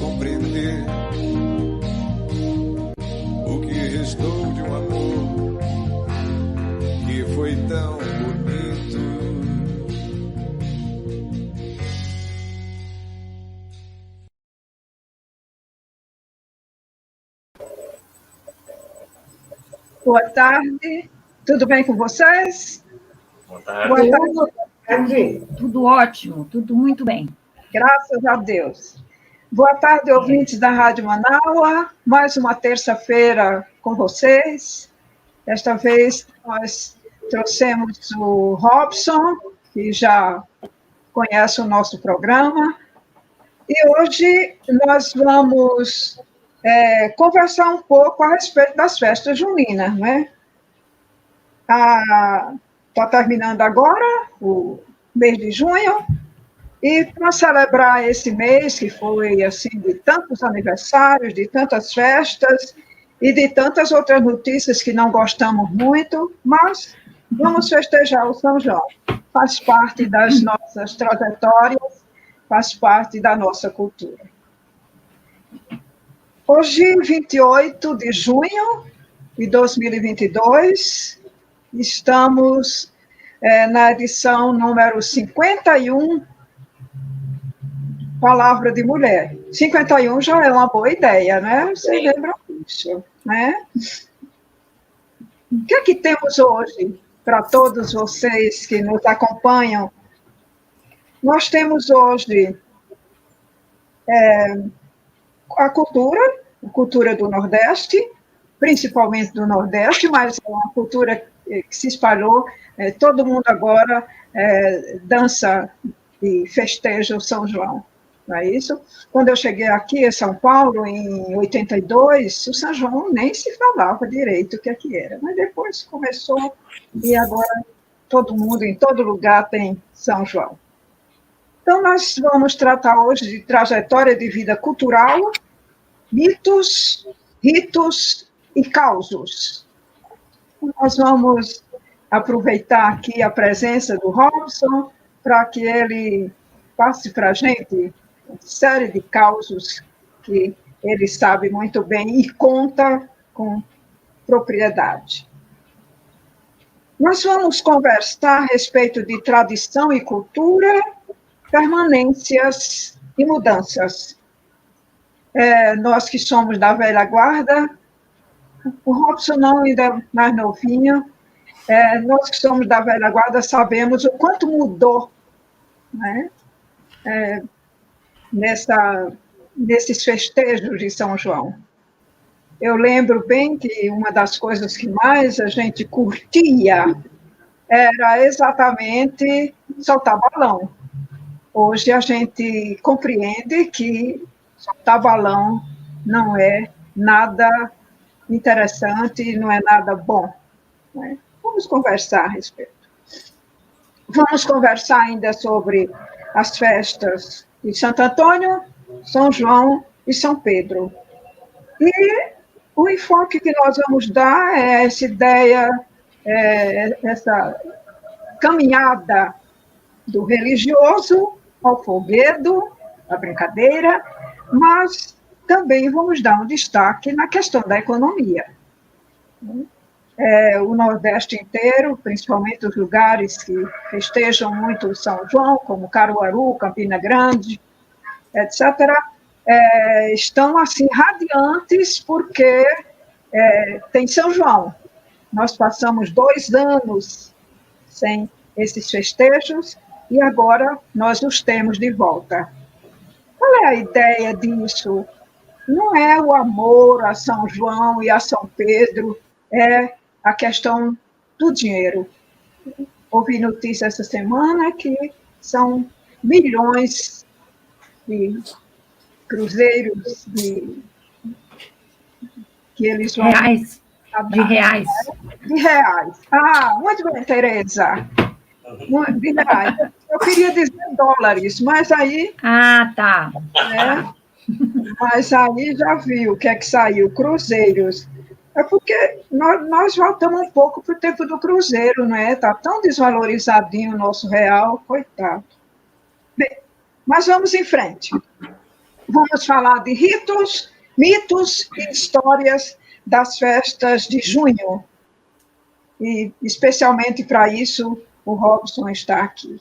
compreender o que restou de um amor que foi tão bonito. Boa tarde, tudo bem com vocês? Boa tarde. Boa tarde. Tudo ótimo, tudo muito bem. Graças a Deus. Boa tarde, ouvintes da Rádio Manaua. Mais uma terça-feira com vocês. Desta vez nós trouxemos o Robson, que já conhece o nosso programa. E hoje nós vamos conversar um pouco a respeito das festas juninas, né? Está terminando agora o mês de junho, e para celebrar esse mês, que foi assim, de tantos aniversários, de tantas festas e de tantas outras notícias que não gostamos muito, mas vamos festejar o São João. Faz parte das nossas trajetórias, faz parte da nossa cultura. Hoje, 28 de junho de 2022, estamos na edição número 51, Palavra de Mulher. 51 já é uma boa ideia, né? Vocês lembram disso, né? O que é que temos hoje para todos vocês que nos acompanham? Nós temos hoje a cultura do Nordeste, principalmente do Nordeste, mas é uma cultura que se espalhou. Todo mundo agora dança e festeja o São João, não é isso? Quando eu cheguei aqui em São Paulo, em 82, o São João nem se falava direito o que é que era, mas depois começou, e agora todo mundo, em todo lugar, tem São João. Então, nós vamos tratar hoje de trajetória de vida cultural, mitos, ritos e causos. Nós vamos aproveitar aqui a presença do Robson para que ele passe para a gente uma série de causos que ele sabe muito bem e conta com propriedade. Nós vamos conversar a respeito de tradição e cultura, permanências e mudanças. Nós que somos da velha guarda, o Robson não, ainda é mais novinho, nós que somos da velha guarda sabemos o quanto mudou, né? Nesses festejos de São João. Eu lembro bem que uma das coisas que mais a gente curtia era exatamente soltar balão. Hoje a gente compreende que soltar balão não é nada interessante, não é nada bom, né? Vamos conversar a respeito. Vamos conversar ainda sobre as festas de Santo Antônio, São João e São Pedro. E o enfoque que nós vamos dar é essa ideia, essa caminhada do religioso ao folguedo, à brincadeira, mas também vamos dar um destaque na questão da economia. O Nordeste inteiro, principalmente os lugares que festejam muito o São João, como Caruaru, Campina Grande, etc., estão assim radiantes porque tem São João. Nós passamos 2 anos sem esses festejos e agora nós os temos de volta. Qual é a ideia disso? Não é o amor a São João e a São Pedro, é a questão do dinheiro. Ouvi notícia essa semana que são milhões de cruzeiros que eles vão... Reais. De reais. De reais. Muito bem, Tereza. De reais. Eu queria dizer dólares, mas aí... Tá. Mas aí já viu o que é que saiu, cruzeiros. É porque nós voltamos um pouco para o tempo do cruzeiro, não é? Está tão desvalorizadinho o nosso real, coitado. Bem, mas vamos em frente. vamos falar de ritos, mitos e histórias das festas de junho. E, especialmente para isso, o Robson está aqui.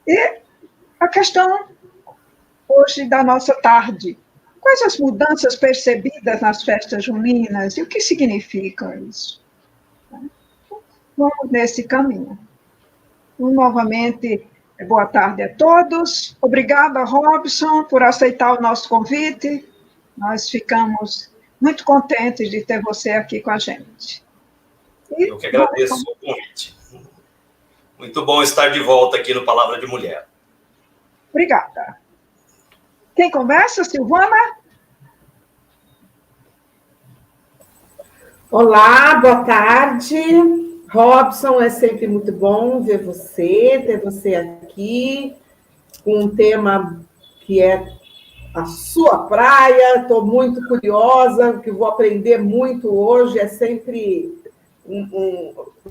E a questão hoje da nossa tarde. Quais as mudanças percebidas nas festas juninas e o que significa isso? Vamos nesse caminho. Novamente, boa tarde a todos. Obrigada, Robson, por aceitar o nosso convite. Nós ficamos muito contentes de ter você aqui com a gente. Eu que agradeço o convite. Muito bom estar de volta aqui no Palavra de Mulher. Obrigada. Quem começa, Silvana? Olá, boa tarde. Robson, é sempre muito bom ver você, ter você aqui, com um tema que é a sua praia. Estou muito curiosa, que vou aprender muito hoje. É sempre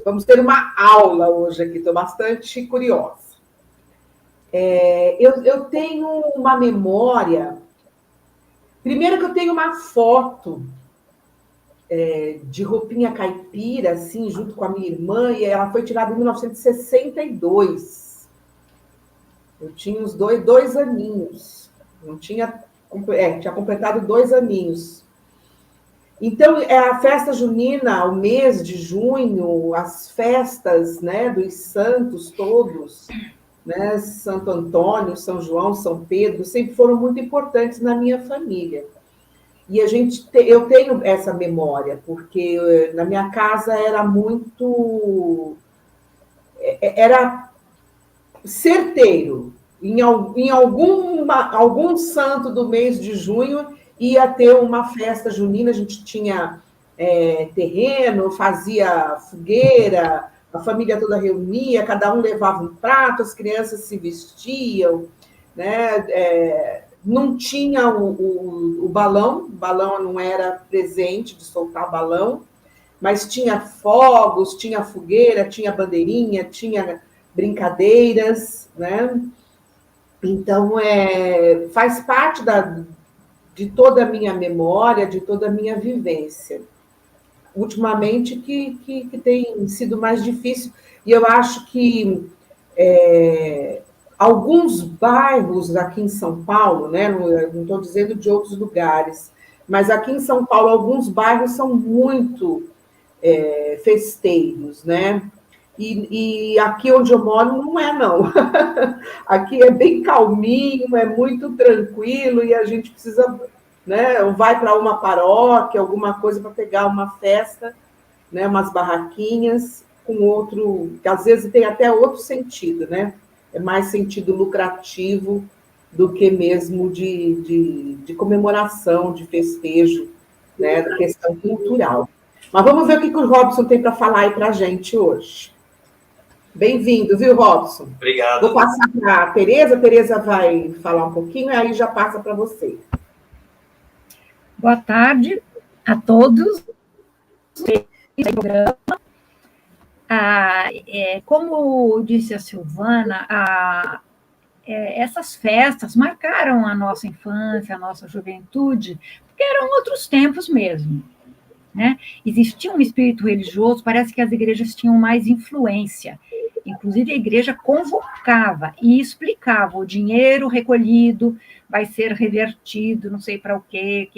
vamos ter uma aula hoje aqui, estou bastante curiosa. Eu tenho uma memória. Primeiro que eu tenho uma foto de roupinha caipira, assim, junto com a minha irmã, e ela foi tirada em 1962. Eu tinha uns dois aninhos. Não tinha, tinha completado 2 aninhos. Então, a festa junina, o mês de junho, as festas, né, dos santos todos, né, Santo Antônio, São João, São Pedro, sempre foram muito importantes na minha família. E eu tenho essa memória, porque na minha casa era certeiro. Em algum santo do mês de junho ia ter uma festa junina, a gente tinha terreno, fazia fogueira, a família toda reunia, cada um levava um prato, as crianças se vestiam, né? Não tinha o balão não era presente de soltar balão, mas tinha fogos, tinha fogueira, tinha bandeirinha, tinha brincadeiras, né? Então, faz parte de toda a minha memória, de toda a minha vivência. Ultimamente, que tem sido mais difícil, e eu acho que alguns bairros aqui em São Paulo, né, não estou dizendo de outros lugares, mas aqui em São Paulo, alguns bairros são muito festeiros, né? E aqui onde eu moro não é, não. Aqui é bem calminho, é muito tranquilo, e a gente precisa, né, vai para uma paróquia, alguma coisa para pegar uma festa, né, umas barraquinhas, com outro, que às vezes tem até outro sentido, né? É mais sentido lucrativo do que mesmo de comemoração, de festejo, né, da questão cultural. Mas vamos ver o que o Robson tem para falar aí para a gente hoje. Bem-vindo, viu, Robson? Obrigado. Vou passar para a Tereza vai falar um pouquinho, e aí já passa para você. Boa tarde a todos. Como disse a Silvana, essas festas marcaram a nossa infância, a nossa juventude, porque eram outros tempos mesmo, né? Existia um espírito religioso, parece que as igrejas tinham mais influência. Inclusive, a igreja convocava e explicava: o dinheiro recolhido vai ser revertido, não sei para o quê,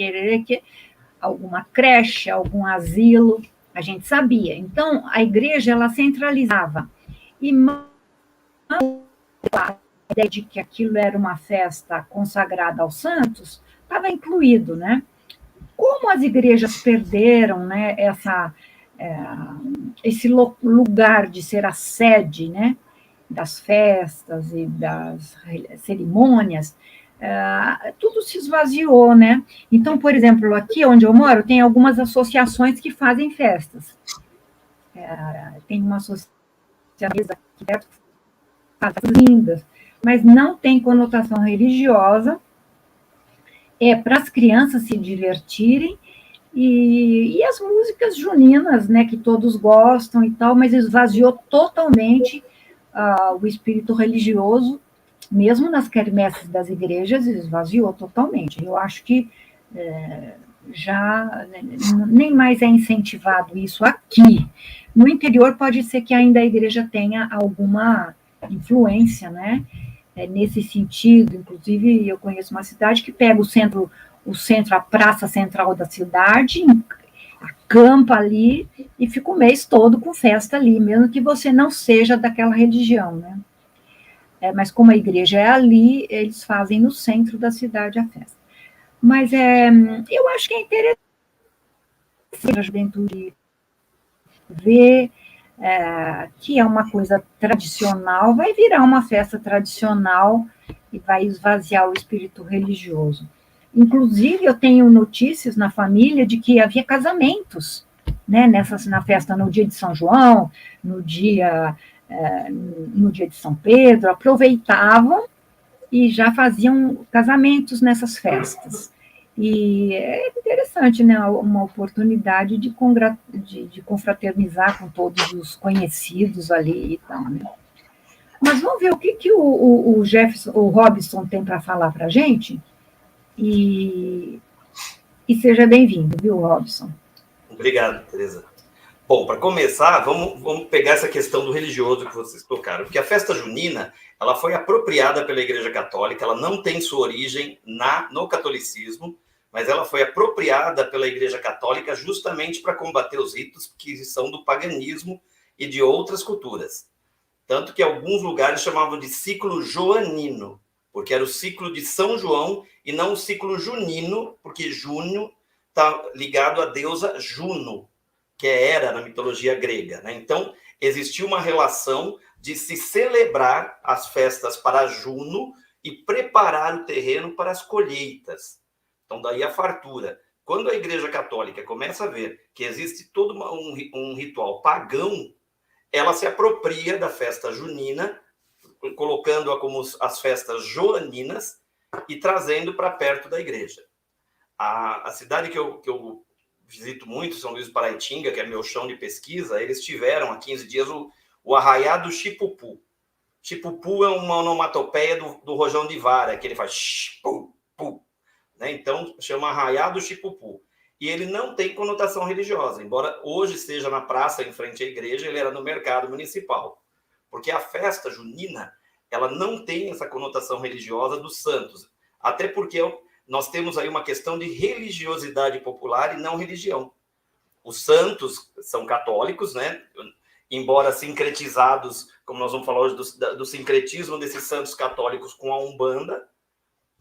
alguma creche, algum asilo, a gente sabia. Então, a igreja, ela centralizava. E a ideia de que aquilo era uma festa consagrada aos santos estava incluído, né? Como as igrejas perderam, né, esse lugar de ser a sede, né, das festas e das cerimônias, tudo se esvaziou, né? Então, por exemplo, aqui onde eu moro, tem algumas associações que fazem festas. Tem uma associação aqui perto que faz festas lindas, mas não tem conotação religiosa, para as crianças se divertirem, e as músicas juninas, né, que todos gostam e tal, mas esvaziou totalmente o espírito religioso mesmo nas quermesses das igrejas, esvaziou totalmente. Eu acho que já nem mais é incentivado isso aqui. No interior pode ser que ainda a igreja tenha alguma influência, né? Nesse sentido. Inclusive, eu conheço uma cidade que pega o centro, a praça central da cidade, acampa ali e fica o mês todo com festa ali, mesmo que você não seja daquela religião, né? Mas como a igreja é ali, eles fazem no centro da cidade a festa. Mas eu acho que é interessante a juventude ver que é uma coisa tradicional, vai virar uma festa tradicional e vai esvaziar o espírito religioso. Inclusive, eu tenho notícias na família de que havia casamentos, né, na festa no dia de São João, no dia de São Pedro, aproveitavam e já faziam casamentos nessas festas. E é interessante, né, uma oportunidade de confraternizar com todos os conhecidos ali e tal, né? Mas vamos ver o que o Robson tem para falar para a gente. E seja bem-vindo, viu, Robson? Obrigado, Tereza. Bom, para começar, vamos pegar essa questão do religioso que vocês tocaram, porque a festa junina, ela foi apropriada pela Igreja Católica, ela não tem sua origem no catolicismo, mas ela foi apropriada pela Igreja Católica justamente para combater os ritos que são do paganismo e de outras culturas. Tanto que alguns lugares chamavam de ciclo joanino, porque era o ciclo de São João e não o ciclo junino, porque junho está ligado à deusa Juno, que é Hera na mitologia grega, né? Então, existiu uma relação de se celebrar as festas para Juno e preparar o terreno para as colheitas. Então, daí a fartura. Quando a Igreja Católica começa a ver que existe todo um ritual pagão, ela se apropria da festa junina, colocando-a como as festas joaninas e trazendo para perto da igreja. A cidade que eu visito muito, São Luís do Paraitinga, que é meu chão de pesquisa, eles tiveram há 15 dias o Arraiá do Chipupu. Chipupu é uma onomatopeia do Rojão de Vara, que ele faz chipupu, né? Então, chama Arraiá do Chipupu. E ele não tem conotação religiosa, embora hoje esteja na praça em frente à igreja, ele era no mercado municipal. Porque a festa junina, ela não tem essa conotação religiosa dos santos. Até porque nós temos aí uma questão de religiosidade popular e não religião. Os santos são católicos, né? Embora sincretizados, como nós vamos falar hoje do sincretismo desses santos católicos com a Umbanda,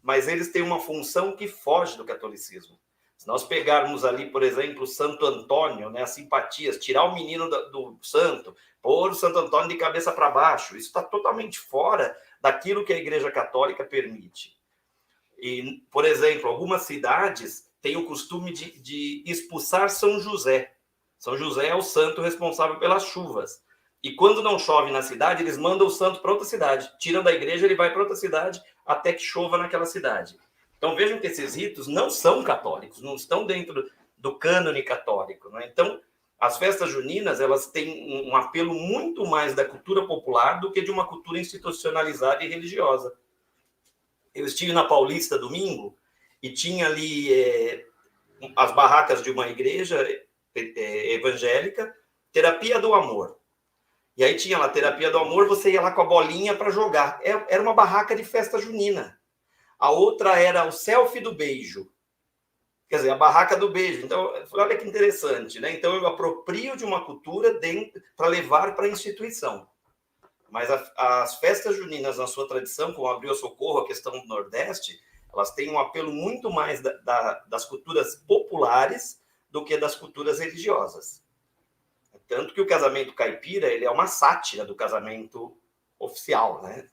mas eles têm uma função que foge do catolicismo. Se nós pegarmos ali, por exemplo, o Santo Antônio, né, as simpatias, tirar o menino do santo, pôr o Santo Antônio de cabeça para baixo, isso está totalmente fora daquilo que a Igreja Católica permite. E, por exemplo, algumas cidades têm o costume de expulsar São José. São José é o santo responsável pelas chuvas. E quando não chove na cidade, eles mandam o santo para outra cidade. Tiram da igreja, ele vai para outra cidade até que chova naquela cidade. Então, vejam que esses ritos não são católicos, não estão dentro do cânone católico, né? Então, as festas juninas, elas têm um apelo muito mais da cultura popular do que de uma cultura institucionalizada e religiosa. Eu estive na Paulista domingo e tinha ali as barracas de uma igreja evangélica, Terapia do Amor. E aí tinha lá Terapia do Amor, você ia lá com a bolinha para jogar. Era uma barraca de festa junina. A outra era o selfie do beijo. Quer dizer, a barraca do beijo. Então, olha que interessante, né? Então, eu aproprio de uma cultura para levar para a instituição. Mas as festas juninas, na sua tradição, como abriu o Socorro, a questão do Nordeste, elas têm um apelo muito mais das culturas populares do que das culturas religiosas. Tanto que o casamento caipira, ele é uma sátira do casamento oficial, né?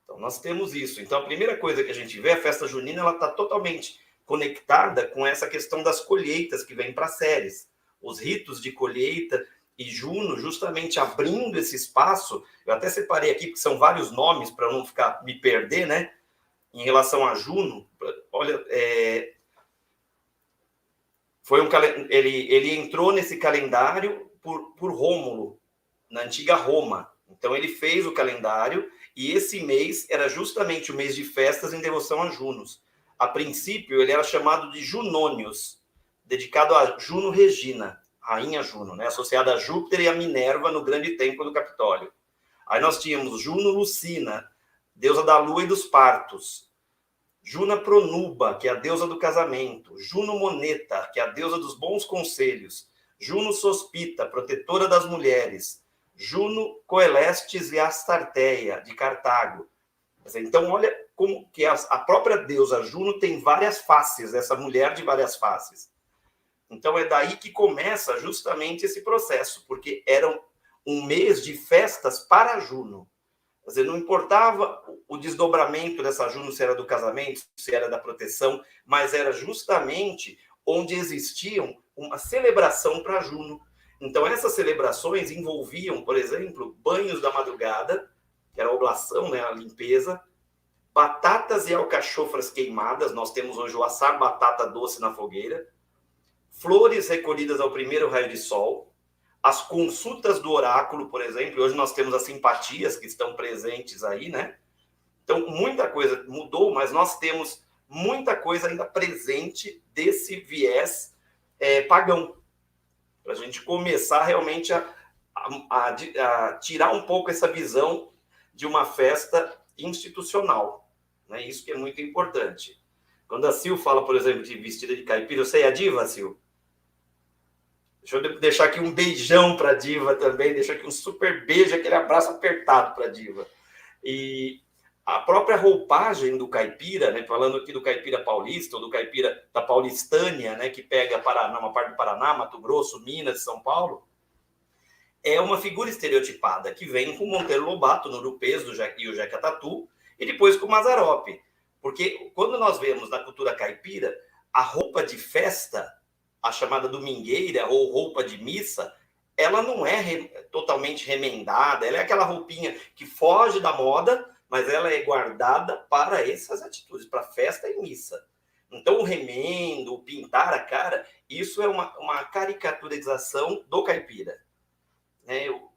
Então, nós temos isso. Então, a primeira coisa que a gente vê, a festa junina, ela está totalmente conectada com essa questão das colheitas que vem para Ceres. Os ritos de colheita e Juno, justamente abrindo esse espaço. Eu até separei aqui, porque são vários nomes, para eu não me perder, né? Em relação a Juno, olha, ele entrou nesse calendário por Rômulo, na antiga Roma. Então, ele fez o calendário E esse mês era justamente o mês de festas em devoção a Junos. A princípio, ele era chamado de Junônios, dedicado a Juno Regina, rainha Juno, né? Associada a Júpiter e a Minerva no grande templo do Capitólio. Aí nós tínhamos Juno Lucina, deusa da lua e dos partos. Juna Pronuba, que é a deusa do casamento. Juno Moneta, que é a deusa dos bons conselhos. Juno Sospita, protetora das mulheres. Juno Coelestes e Astarteia, de Cartago. Então, olha como que a própria deusa Juno tem várias faces, essa mulher de várias faces. Então, é daí que começa justamente esse processo, porque era um mês de festas para Juno. Quer dizer, não importava o desdobramento dessa Juno, se era do casamento, se era da proteção, mas era justamente onde existiam uma celebração para Juno. Então, essas celebrações envolviam, por exemplo, banhos da madrugada, que era a oblação, né, a limpeza, batatas e alcachofras queimadas, nós temos hoje o assar batata doce na fogueira, flores recolhidas ao primeiro raio de sol, as consultas do oráculo, por exemplo, hoje nós temos as simpatias que estão presentes aí, né? Então, muita coisa mudou, mas nós temos muita coisa ainda presente desse viés pagão, para a gente começar realmente a tirar um pouco essa visão de uma festa institucional, né? Isso que é muito importante. Quando a Sil fala, por exemplo, de vestida de caipira, você é a diva, Sil? Deixa eu deixar aqui um beijão para a diva também, deixa aqui um super beijo, aquele abraço apertado para a diva. E a própria roupagem do caipira, né, falando aqui do caipira paulista, ou do caipira da Paulistânia, né, que pega Paraná, uma parte do Paraná, Mato Grosso, Minas, São Paulo, é uma figura estereotipada, que vem com o Monteiro Lobato, no Urupês e o Jeca Tatu, e depois com o Mazzaropi. Porque quando nós vemos na cultura caipira, a roupa de festa, a chamada domingueira ou roupa de missa, ela não é totalmente remendada, ela é aquela roupinha que foge da moda, mas ela é guardada para essas atitudes, para festa e missa. Então, o remendo, o pintar a cara, isso é uma caricaturização do caipira.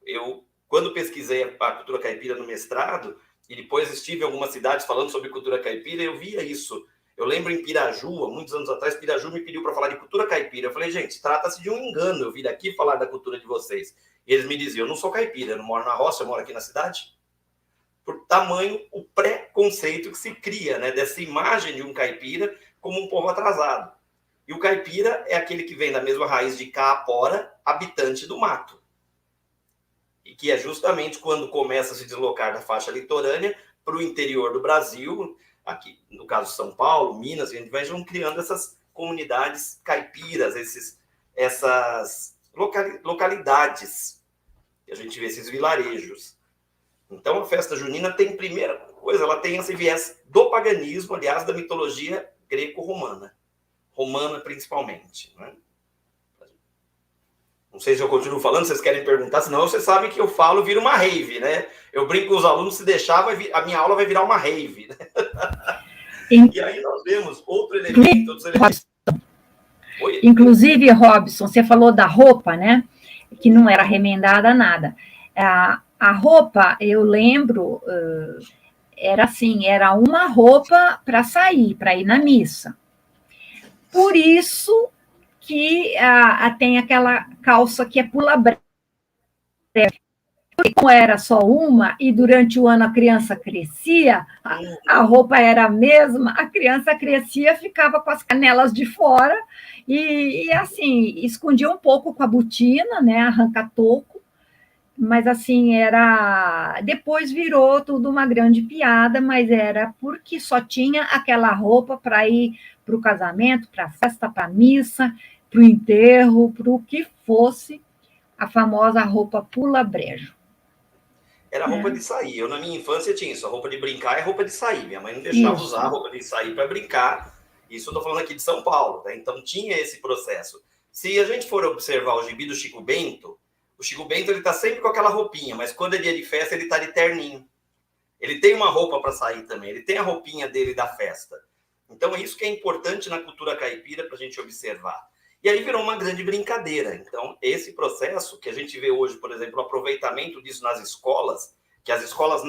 Eu, quando pesquisei a cultura caipira no mestrado, e depois estive em algumas cidades falando sobre cultura caipira, eu via isso. Eu lembro em Piraju, há muitos anos atrás, Piraju me pediu para falar de cultura caipira. Eu falei, gente, trata-se de um engano eu vir aqui falar da cultura de vocês. E eles me diziam, eu não sou caipira, eu não moro na roça, eu moro aqui na cidade. Por tamanho, o preconceito que se cria, né, dessa imagem de um caipira como um povo atrasado. E o caipira é aquele que vem da mesma raiz de caapora, habitante do mato. E que é justamente quando começa a se deslocar da faixa litorânea para o interior do Brasil, aqui no caso São Paulo, Minas, a gente vai criando essas comunidades caipiras, essas localidades, que a gente vê esses vilarejos. Então a festa junina tem, primeira coisa, ela tem esse viés do paganismo, aliás, da mitologia greco-romana, romana principalmente, né? Não sei se eu continuo falando, vocês querem perguntar, senão vocês sabem que eu falo, vira uma rave, né? Eu brinco com os alunos, se deixar, a minha aula vai virar uma rave, né? E aí nós vemos outro elemento, outros elementos. Inclusive, Robson, você falou da roupa, né? Que não era remendada nada. A roupa, eu lembro, era assim, era uma roupa para sair, para ir na missa. Por isso que tem aquela calça que é pula breve. Como era só uma, e durante o ano a criança crescia, a roupa era a mesma, a criança crescia, ficava com as canelas de fora, e assim, escondia um pouco com a botina, né, arranca-toco, mas assim, depois virou tudo uma grande piada, mas era porque só tinha aquela roupa para ir para o casamento, para a festa, para a missa, para o enterro, para o que fosse, a famosa roupa pula-brejo. Era roupa de sair. Eu, na minha infância, tinha isso. A roupa de brincar é roupa de sair. Minha mãe não deixava usar a roupa de sair para brincar. Isso eu estou falando aqui de São Paulo, né? Então, tinha esse processo. Se a gente for observar o gibi do Chico Bento, o Chico Bento ele está sempre com aquela roupinha, mas quando é dia de festa, ele está de terninho. Ele tem uma roupa para sair também. Ele tem a roupinha dele da festa. Então, é isso que é importante na cultura caipira para a gente observar. E aí virou uma grande brincadeira. Então, esse processo que a gente vê hoje, por exemplo, o aproveitamento disso nas escolas, que as escolas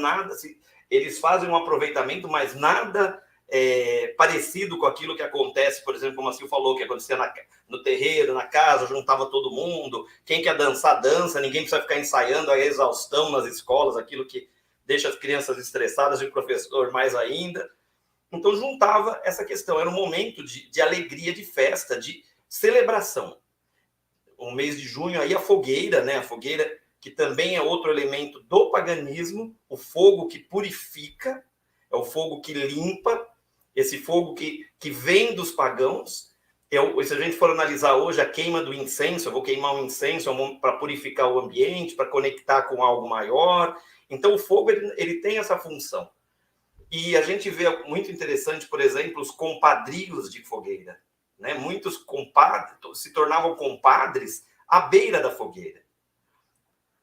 eles fazem um aproveitamento, mas nada parecido com aquilo que acontece, por exemplo, como a Sil falou, que acontecia no terreiro, na casa, juntava todo mundo, quem quer dançar, dança, ninguém precisa ficar ensaiando a exaustão nas escolas, aquilo que deixa as crianças estressadas e o professor mais ainda. Então, juntava essa questão, era um momento de alegria, de festa, de celebração. O mês de junho, aí a fogueira, né? A fogueira, que também é outro elemento do paganismo, o fogo que purifica, é o fogo que limpa, esse fogo que vem dos pagãos. Se a gente for analisar hoje a queima do incenso, eu vou queimar um incenso para purificar o ambiente, para conectar com algo maior. Então, o fogo ele tem essa função. E a gente vê muito interessante, por exemplo, os compadrios de fogueira. Né? Muitos compadres se tornavam compadres à beira da fogueira.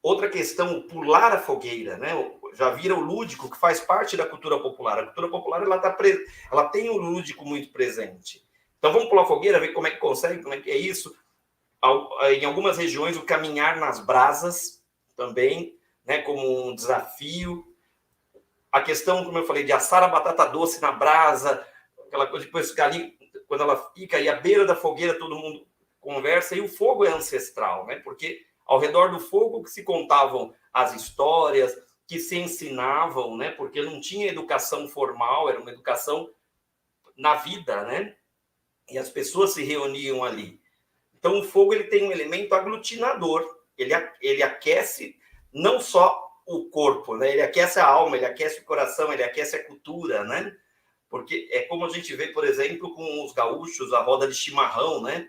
Outra questão, pular a fogueira, né? Já vira o lúdico, que faz parte da cultura popular. A cultura popular ela tem o lúdico muito presente. Então vamos pular a fogueira, ver como é que consegue, como é que é isso. Em algumas regiões, o caminhar nas brasas também, né? Como um desafio. A questão, como eu falei, de assar a batata doce na brasa, aquela coisa, depois ali, quando ela fica aí à beira da fogueira, todo mundo conversa, e o fogo é ancestral, né? Porque ao redor do fogo que se contavam as histórias, que se ensinavam, né? Porque não tinha educação formal, era uma educação na vida, né? E as pessoas se reuniam ali. Então, o fogo ele tem um elemento aglutinador. Ele aquece não só o corpo, né? Ele aquece a alma, ele aquece o coração, ele aquece a cultura, né? Porque é como a gente vê, por exemplo, com os gaúchos, a roda de chimarrão, né?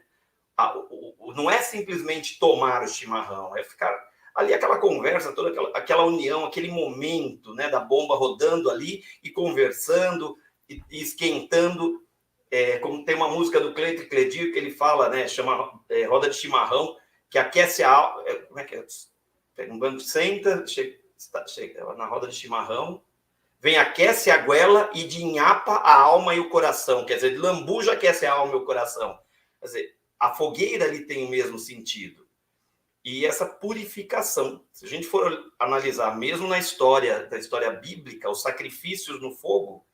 Não é simplesmente tomar o chimarrão, é ficar ali aquela conversa, toda aquela união, aquele momento, né, da bomba rodando ali e conversando e esquentando. Como tem uma música do Cleiton Cledir que ele fala, né, chama roda de chimarrão, que aquece a alma. Como é que é? Pega um banco, senta, chega na roda de chimarrão, vem, aquece a goela e de inhapa a alma e o coração. Quer dizer, de lambuja aquece a alma e o coração. Quer dizer, a fogueira ali tem o mesmo sentido. E essa purificação, se a gente for analisar mesmo da história bíblica, os sacrifícios no fogo,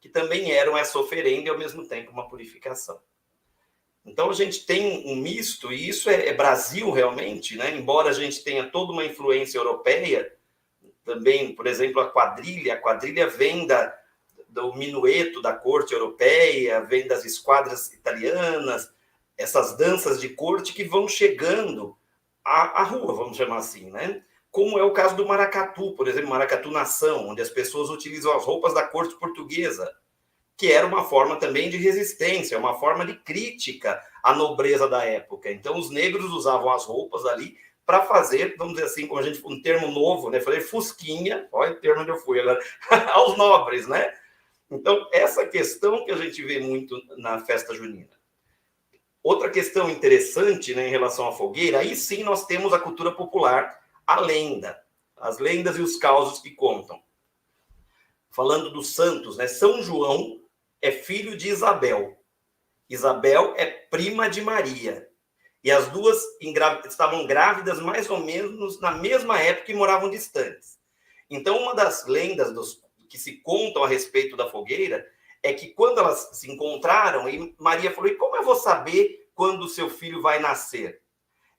que também eram essa oferenda e ao mesmo tempo uma purificação. Então a gente tem um misto, e isso é Brasil realmente, né? Embora a gente tenha toda uma influência europeia, também, por exemplo, a quadrilha vem do minueto da corte europeia, vem das esquadras italianas, essas danças de corte que vão chegando à rua, vamos chamar assim, né? Como é o caso do maracatu, por exemplo, maracatu nação, onde as pessoas utilizam as roupas da corte portuguesa, que era uma forma também de resistência, uma forma de crítica à nobreza da época. Então, os negros usavam as roupas ali para fazer, vamos dizer assim, como a gente, um termo novo, né? Falei fusquinha, olha o termo onde eu fui agora, aos nobres, né? Então, essa questão que a gente vê muito na festa junina. Outra questão interessante, né, em relação à fogueira, aí sim nós temos a cultura popular, a lenda, as lendas e os causos que contam. Falando dos santos, né? São João é filho de Isabel. Isabel é prima de Maria. E as duas estavam grávidas mais ou menos na mesma época e moravam distantes. Então, uma das lendas que se contam a respeito da fogueira é que quando elas se encontraram, e Maria falou, e como eu vou saber quando o seu filho vai nascer?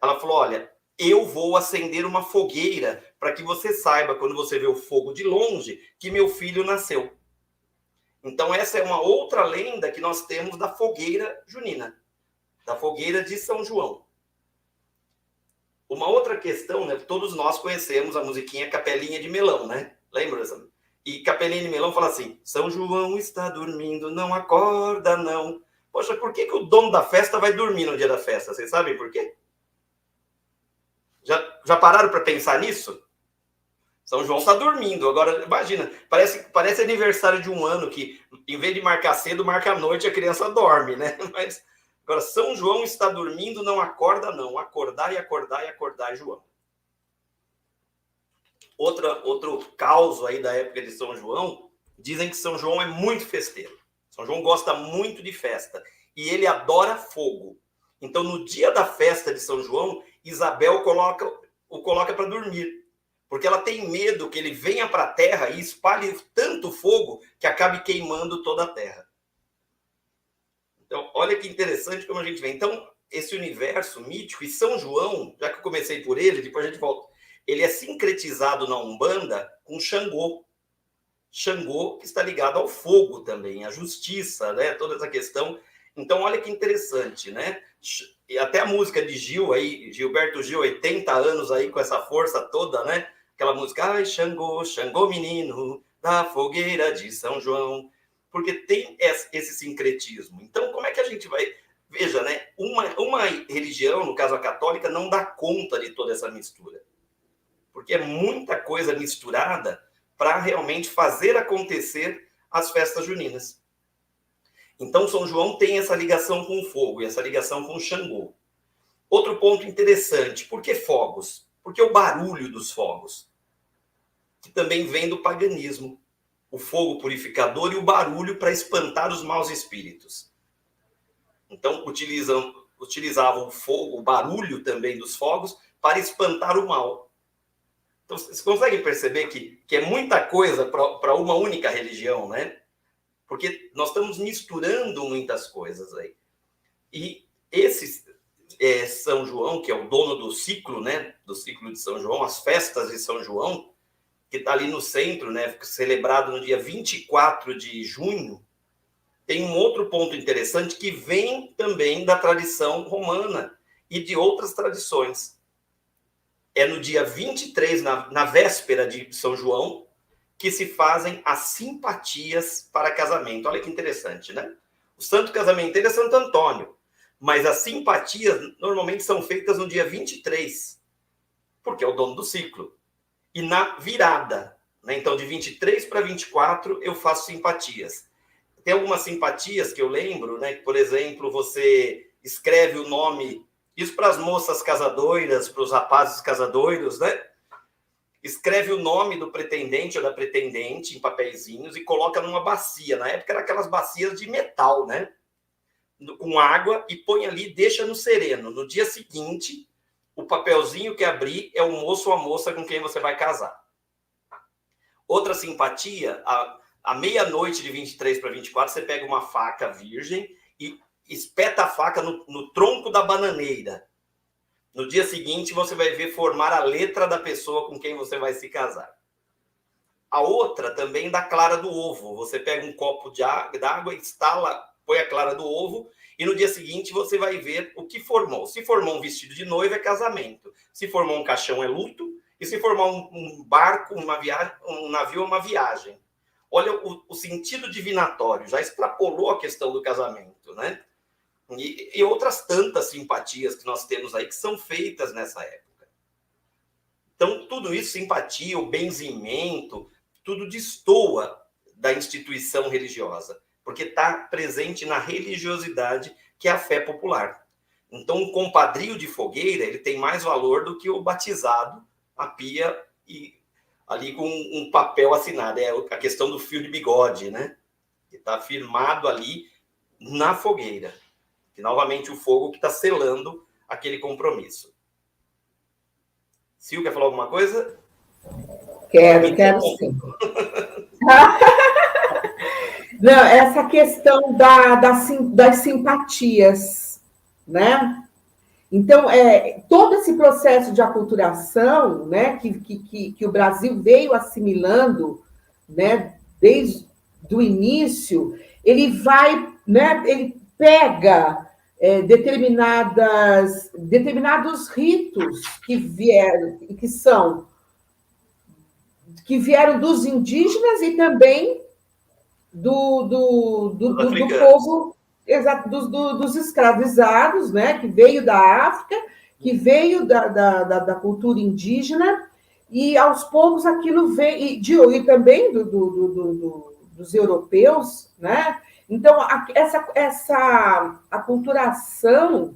Ela falou, olha, eu vou acender uma fogueira para que você saiba, quando você vê o fogo de longe, que meu filho nasceu. Então, essa é uma outra lenda que nós temos da fogueira junina, da fogueira de São João. Uma outra questão, né? Todos nós conhecemos a musiquinha Capelinha de Melão, né? Lembra dessa? E Capelinha de Melão fala assim, São João está dormindo, não acorda, não. Poxa, por que o dono da festa vai dormir no dia da festa? Vocês sabem por quê? Já pararam para pensar nisso? São João está dormindo. Agora, imagina, parece aniversário de um ano que, em vez de marcar cedo, marca à noite, a criança dorme, né? Mas agora, São João está dormindo, não acorda, não. Acordar e acordar e acordar, João. Outro caos aí da época de São João, dizem que São João é muito festeiro. São João gosta muito de festa. E ele adora fogo. Então, no dia da festa de São João, Isabel o coloca para dormir. porque ela tem medo que ele venha para a Terra e espalhe tanto fogo que acabe queimando toda a Terra. Então, olha que interessante como a gente vê. Então, esse universo mítico, e São João, já que eu comecei por ele, depois a gente volta, ele é sincretizado na Umbanda com Xangô. Xangô, que está ligado ao fogo também, à justiça, né? Toda essa questão. Então, olha que interessante, né? E até a música de Gil aí, Gilberto Gil, 80 anos aí com essa força toda, né? Aquela música, ai, Xangô, Xangô menino, da fogueira de São João, porque tem esse sincretismo. Então, como é que a gente vai... Veja, né? Uma religião, no caso a católica, não dá conta de toda essa mistura, porque é muita coisa misturada para realmente fazer acontecer as festas juninas. Então, São João tem essa ligação com o fogo e essa ligação com o Xangô. Outro ponto interessante, por que fogos? Porque o barulho dos fogos, que também vem do paganismo. O fogo purificador e o barulho para espantar os maus espíritos. Então, utilizavam o fogo, o barulho também dos fogos, para espantar o mal. Então, vocês conseguem perceber que é muita coisa para uma única religião, né? Porque nós estamos misturando muitas coisas aí. E esse São João, que é o dono do ciclo, né? Do ciclo de São João, as festas de São João, que está ali no centro, né? Celebrado no dia 24 de junho, tem um outro ponto interessante que vem também da tradição romana e de outras tradições. É no dia 23, na véspera de São João, que se fazem as simpatias para casamento. Olha que interessante, né? O santo casamenteiro é Santo Antônio, mas as simpatias normalmente são feitas no dia 23, porque é o dono do ciclo. E na virada, né? Então, de 23 para 24, eu faço simpatias. Tem algumas simpatias que eu lembro, né? Por exemplo, você escreve o nome, isso para as moças casadoiras, para os rapazes casadoiros, né? Escreve o nome do pretendente ou da pretendente em papeizinhos e coloca numa bacia. Na época, eram aquelas bacias de metal, né? Com água, e põe ali e deixa no sereno. No dia seguinte, o papelzinho que abrir é o moço ou a moça com quem você vai casar. Outra simpatia, à meia-noite de 23 para 24, você pega uma faca virgem e espeta a faca no tronco da bananeira. No dia seguinte, você vai ver formar a letra da pessoa com quem você vai se casar. A outra também da clara do ovo. Você pega um copo d'água, instala, põe a clara do ovo, e no dia seguinte você vai ver o que formou. Se formou um vestido de noiva, é casamento. Se formou um caixão, é luto. E se formou um barco, um navio, é uma viagem. Olha o sentido divinatório, já extrapolou a questão do casamento, né? E outras tantas simpatias que nós temos aí que são feitas nessa época. Então, tudo isso, simpatia, o benzimento, tudo destoa da instituição religiosa, porque está presente na religiosidade, que é a fé popular. Então, um compadrio de fogueira, ele tem mais valor do que o batizado, a pia, e ali com um papel assinado. É a questão do fio de bigode, né? Que está firmado ali na fogueira. Que, novamente, o fogo que está selando aquele compromisso. Sil, quer falar alguma coisa? Quero sim. Não, essa questão das simpatias, né? Então, todo esse processo de aculturação, né, que o Brasil veio assimilando, né, desde o início, ele vai, né, ele pega determinados ritos que vieram dos indígenas e também do povo, exato, dos escravizados, né, que veio da África, que veio da cultura indígena, e aos poucos aquilo veio, e também dos europeus, né? Então, essa aculturação,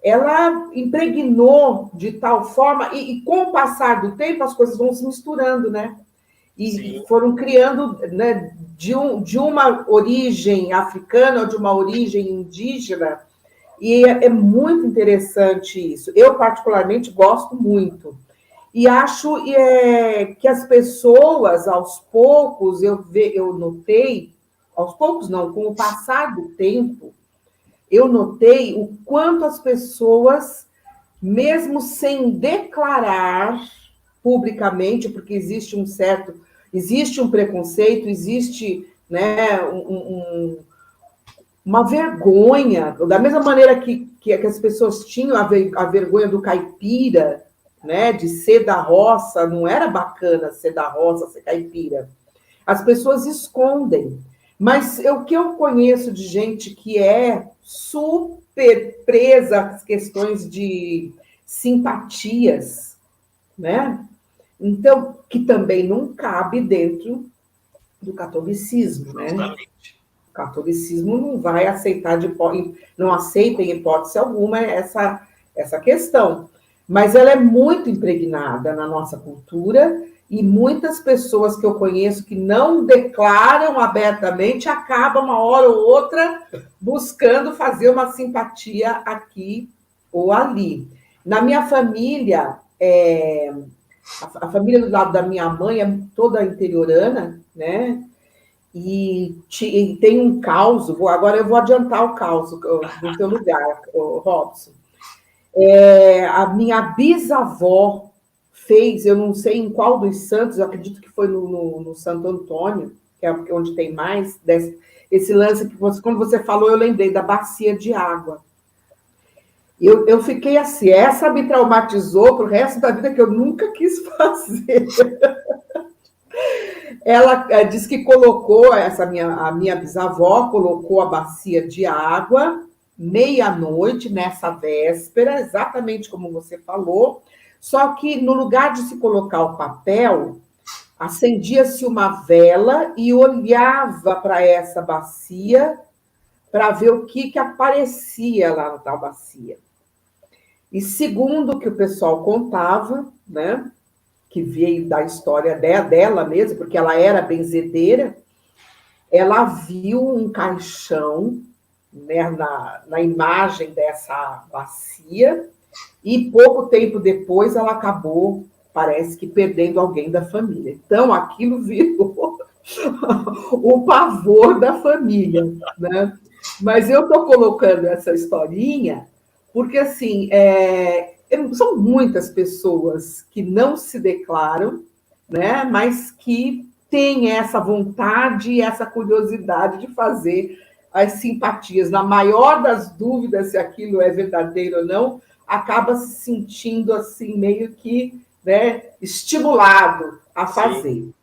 ela impregnou de tal forma, e com o passar do tempo as coisas vão se misturando, né? E sim, foram criando, né, de uma origem africana ou de uma origem indígena, e é muito interessante isso. Eu, particularmente, gosto muito. E acho que as pessoas, aos poucos, eu notei, aos poucos não, com o passar do tempo, eu notei o quanto as pessoas, mesmo sem declarar publicamente, porque existe um preconceito, existe, né, uma vergonha, da mesma maneira que as pessoas tinham a vergonha do caipira, né, de ser da roça, não era bacana ser da roça, ser caipira. As pessoas escondem. Mas o que eu conheço de gente que é super presa às questões de simpatias, né? Então, que também não cabe dentro do catolicismo, né? O catolicismo não vai aceitar, não aceita em hipótese alguma essa questão. Mas ela é muito impregnada na nossa cultura e muitas pessoas que eu conheço que não declaram abertamente acabam, uma hora ou outra, buscando fazer uma simpatia aqui ou ali. Na minha família, a família do lado da minha mãe é toda interiorana, né? E tem um caos, agora eu vou adiantar o caos no teu lugar, Robson. A minha bisavó fez, eu não sei em qual dos santos, eu acredito que foi no Santo Antônio, que é onde tem mais, esse lance que quando você falou, eu lembrei da bacia de água. Eu fiquei assim, essa me traumatizou pro resto da vida, que eu nunca quis fazer. Ela disse que colocou, a minha bisavó colocou a bacia de água, meia-noite, nessa véspera, exatamente como você falou, só que no lugar de se colocar o papel, acendia-se uma vela e olhava para essa bacia para ver o que aparecia lá na tal bacia. E segundo o que o pessoal contava, né, que veio da história dela mesmo, porque ela era benzedeira, ela viu um caixão, né, na imagem dessa bacia, e pouco tempo depois ela acabou, parece que, perdendo alguém da família. Então, aquilo virou o pavor da família, né? Mas eu estou colocando essa historinha porque, assim, são muitas pessoas que não se declaram, né, mas que têm essa vontade e essa curiosidade de fazer as simpatias. Na maior das dúvidas se aquilo é verdadeiro ou não, acaba se sentindo assim, meio que, né, estimulado a fazer. Sim.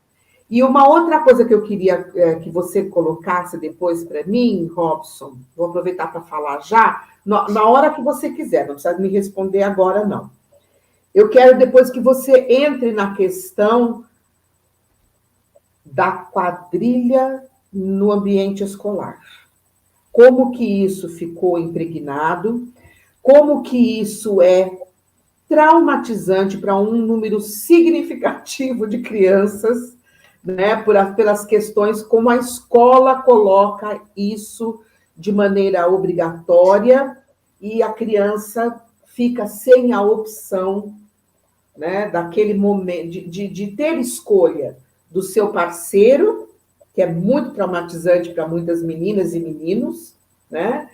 E uma outra coisa que eu queria que você colocasse depois para mim, Robson, vou aproveitar para falar já, na hora que você quiser, não precisa me responder agora, não. Eu quero depois que você entre na questão da quadrilha no ambiente escolar. Como que isso ficou impregnado, como que isso é traumatizante para um número significativo de crianças, né, pelas questões como a escola coloca isso de maneira obrigatória e a criança fica sem a opção, né, daquele momento de ter escolha do seu parceiro, que é muito traumatizante para muitas meninas e meninos, né?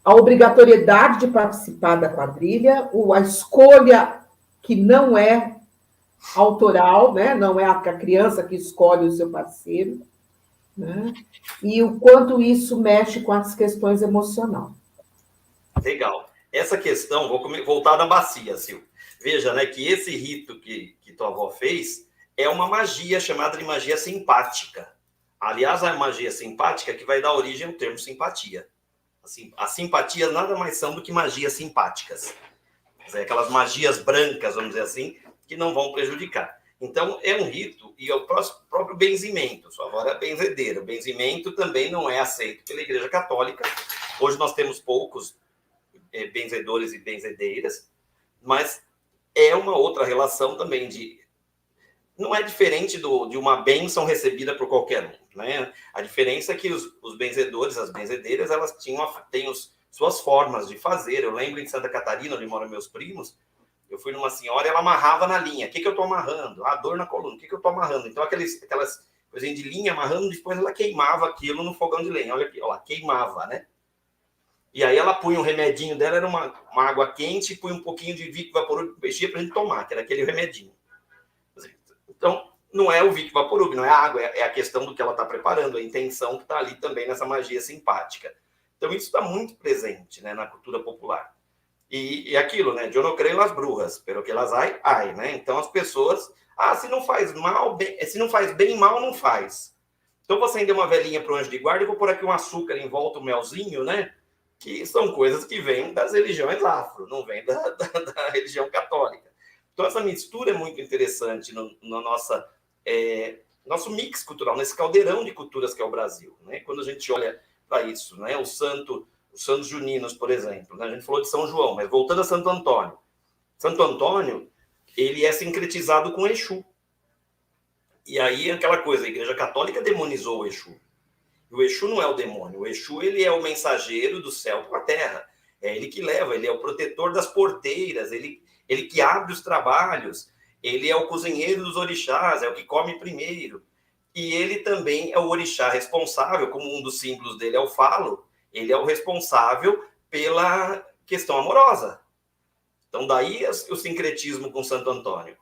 A obrigatoriedade de participar da quadrilha, a escolha que não é autoral, né? Não é a criança que escolhe o seu parceiro, né? E o quanto isso mexe com as questões emocionais. Legal. Essa questão, vou voltar na bacia, Sil. Veja, né, que esse rito que tua avó fez é uma magia chamada de magia simpática. Aliás, a magia simpática que vai dar origem ao termo simpatia. Assim, as simpatias nada mais são do que magias simpáticas. Quer dizer, aquelas magias brancas, vamos dizer assim, que não vão prejudicar. Então, é um rito e é o próprio benzimento. Sua avó era benzedeira. O benzimento também não é aceito pela Igreja Católica. Hoje nós temos poucos benzedores e benzedeiras, mas é uma outra relação também não é diferente de uma bênção recebida por qualquer um, né? A diferença é que os benzedores, as benzedeiras, elas têm suas formas de fazer. Eu lembro em Santa Catarina, onde moram meus primos, Eu fui numa senhora e ela amarrava na linha. O que eu estou amarrando? Ah, dor na coluna. O que eu estou amarrando? Então, aquelas coisinhas de linha amarrando, depois ela queimava aquilo no fogão de lenha. Olha aqui, ela queimava, né? E aí ela punha um remedinho dela, era uma água quente, e punha um pouquinho de Vic Vaporub, mexia para a gente tomar, que era aquele remedinho. Então, não é o Vic Vaporub, não é a água, é a questão do que ela está preparando, a intenção que está ali também nessa magia simpática. Então, isso está muito presente, né, na cultura popular. E aquilo, né, eu não creio nas brujas, pero que elas ai, né? Então, as pessoas, se não faz mal, se não faz bem, mal não faz. Então, vou acender uma velhinha para o anjo de guarda e vou pôr aqui um açúcar em volta, um melzinho, né? Que são coisas que vêm das religiões afro, não vêm da religião católica. Então, essa mistura é muito interessante no nosso mix cultural, nesse caldeirão de culturas que é o Brasil, né? Quando a gente olha para isso, né? Os santos juninos, por exemplo, né? A gente falou de São João, mas voltando a Santo Antônio. Santo Antônio, ele é sincretizado com Exu. E aí, aquela coisa, a Igreja Católica demonizou o Exu. O Exu não é o demônio. O Exu, ele é o mensageiro do céu para a terra. É ele que leva, ele é o protetor das porteiras, ele que abre os trabalhos, ele é o cozinheiro dos orixás, é o que come primeiro. E ele também é o orixá responsável, como um dos símbolos dele é o falo, ele é o responsável pela questão amorosa. Então, daí o sincretismo com Santo Antônio.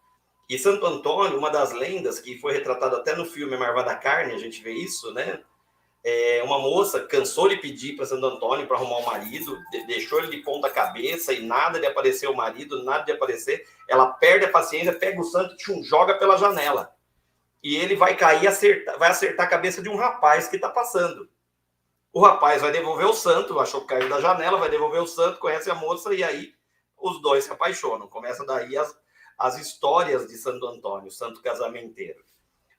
E Santo Antônio, uma das lendas que foi retratada até no filme Marvada Carne, a gente vê isso, né? Uma moça cansou de pedir para Santo Antônio para arrumar o marido, deixou ele de ponta cabeça e nada de aparecer o marido, nada de aparecer. Ela perde a paciência, pega o santo e joga pela janela. E ele vai cair, vai acertar a cabeça de um rapaz que está passando. O rapaz vai devolver o santo, achou que caiu da janela, vai devolver o santo, conhece a moça e aí os dois se apaixonam. Começa daí as histórias de Santo Antônio, santo casamenteiro.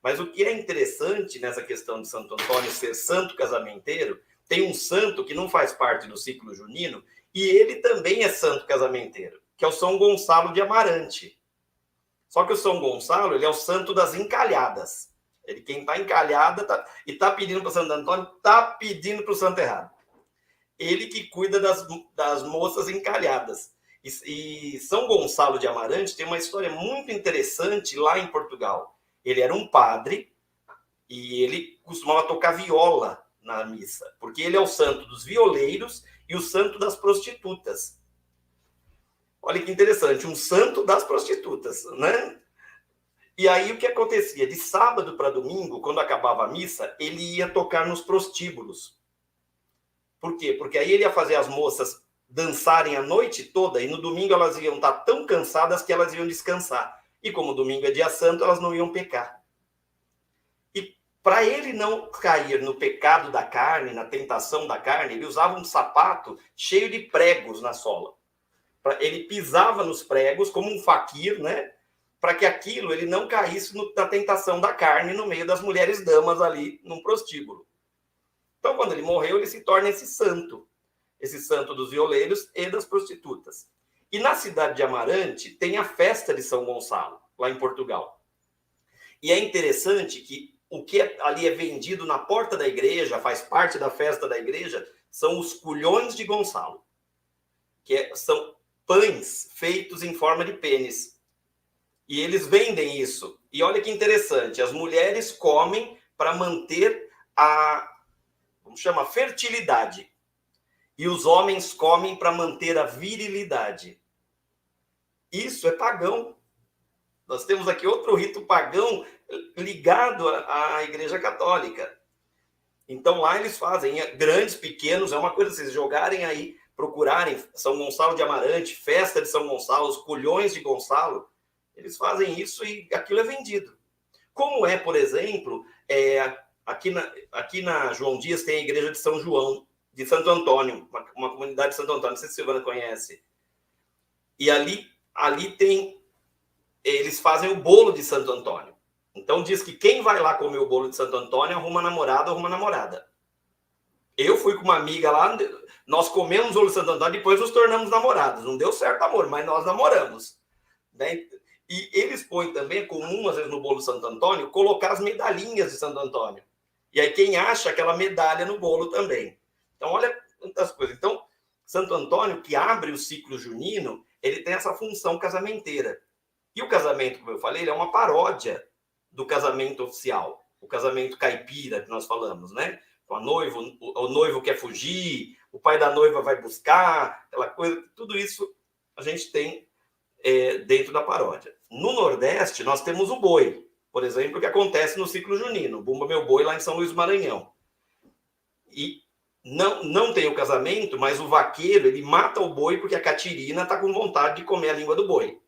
Mas o que é interessante nessa questão de Santo Antônio ser santo casamenteiro, tem um santo que não faz parte do ciclo junino e ele também é santo casamenteiro, que é o São Gonçalo de Amarante. Só que o São Gonçalo, ele é o santo das encalhadas. Ele, quem está encalhada e está pedindo para Santo Antônio, está pedindo para o santo errado. Ele que cuida das moças encalhadas. E São Gonçalo de Amarante tem uma história muito interessante lá em Portugal. Ele era um padre e ele costumava tocar viola na missa, porque ele é o santo dos violeiros e o santo das prostitutas. Olha que interessante, um santo das prostitutas, né? E aí o que acontecia? De sábado para domingo, quando acabava a missa, ele ia tocar nos prostíbulos. Por quê? Porque aí ele ia fazer as moças dançarem a noite toda e no domingo elas iam estar tão cansadas que elas iam descansar. E como domingo é dia santo, elas não iam pecar. E para ele não cair no pecado da carne, na tentação da carne, ele usava um sapato cheio de pregos na sola. Ele pisava nos pregos como um faquir, né? Para que aquilo ele não caísse na tentação da carne no meio das mulheres damas ali num prostíbulo. Então, quando ele morreu, ele se torna esse santo dos violeiros e das prostitutas. E na cidade de Amarante tem a festa de São Gonçalo, lá em Portugal. E é interessante que o que ali é vendido na porta da igreja, faz parte da festa da igreja, são os culhões de Gonçalo, que são pães feitos em forma de pênis. E eles vendem isso. E olha que interessante, as mulheres comem para manter como chama, fertilidade. E os homens comem para manter a virilidade. Isso é pagão. Nós temos aqui outro rito pagão ligado à Igreja Católica. Então, lá eles fazem grandes, pequenos, é uma coisa, vocês jogarem aí, procurarem São Gonçalo de Amarante, festa de São Gonçalo, os culhões de Gonçalo, eles fazem isso e aquilo é vendido. Como é, por exemplo, aqui na João Dias tem a igreja de São João, de Santo Antônio, uma comunidade de Santo Antônio, não sei se a Silvana conhece. E ali eles fazem o bolo de Santo Antônio. Então diz que quem vai lá comer o bolo de Santo Antônio arruma namorado, arruma namorada. Eu fui com uma amiga lá, nós comemos o bolo de Santo Antônio e depois nos tornamos namorados. Não deu certo amor, mas nós namoramos. Né? E eles põem também, é comum às vezes no bolo de Santo Antônio, colocar as medalhinhas de Santo Antônio. E aí quem acha aquela medalha no bolo também. Então olha quantas coisas. Então Santo Antônio, que abre o ciclo junino, ele tem essa função casamenteira. E o casamento, como eu falei, ele é uma paródia do casamento oficial, o casamento caipira que nós falamos, né? Com a noiva, o noivo quer fugir, o pai da noiva vai buscar, aquela coisa, tudo isso a gente tem dentro da paródia. No Nordeste, nós temos o boi, por exemplo, que acontece no ciclo junino, Bumba Meu Boi, lá em São Luís do Maranhão. E não tem o casamento, mas o vaqueiro, ele mata o boi porque a Catirina está com vontade de comer a língua do boi.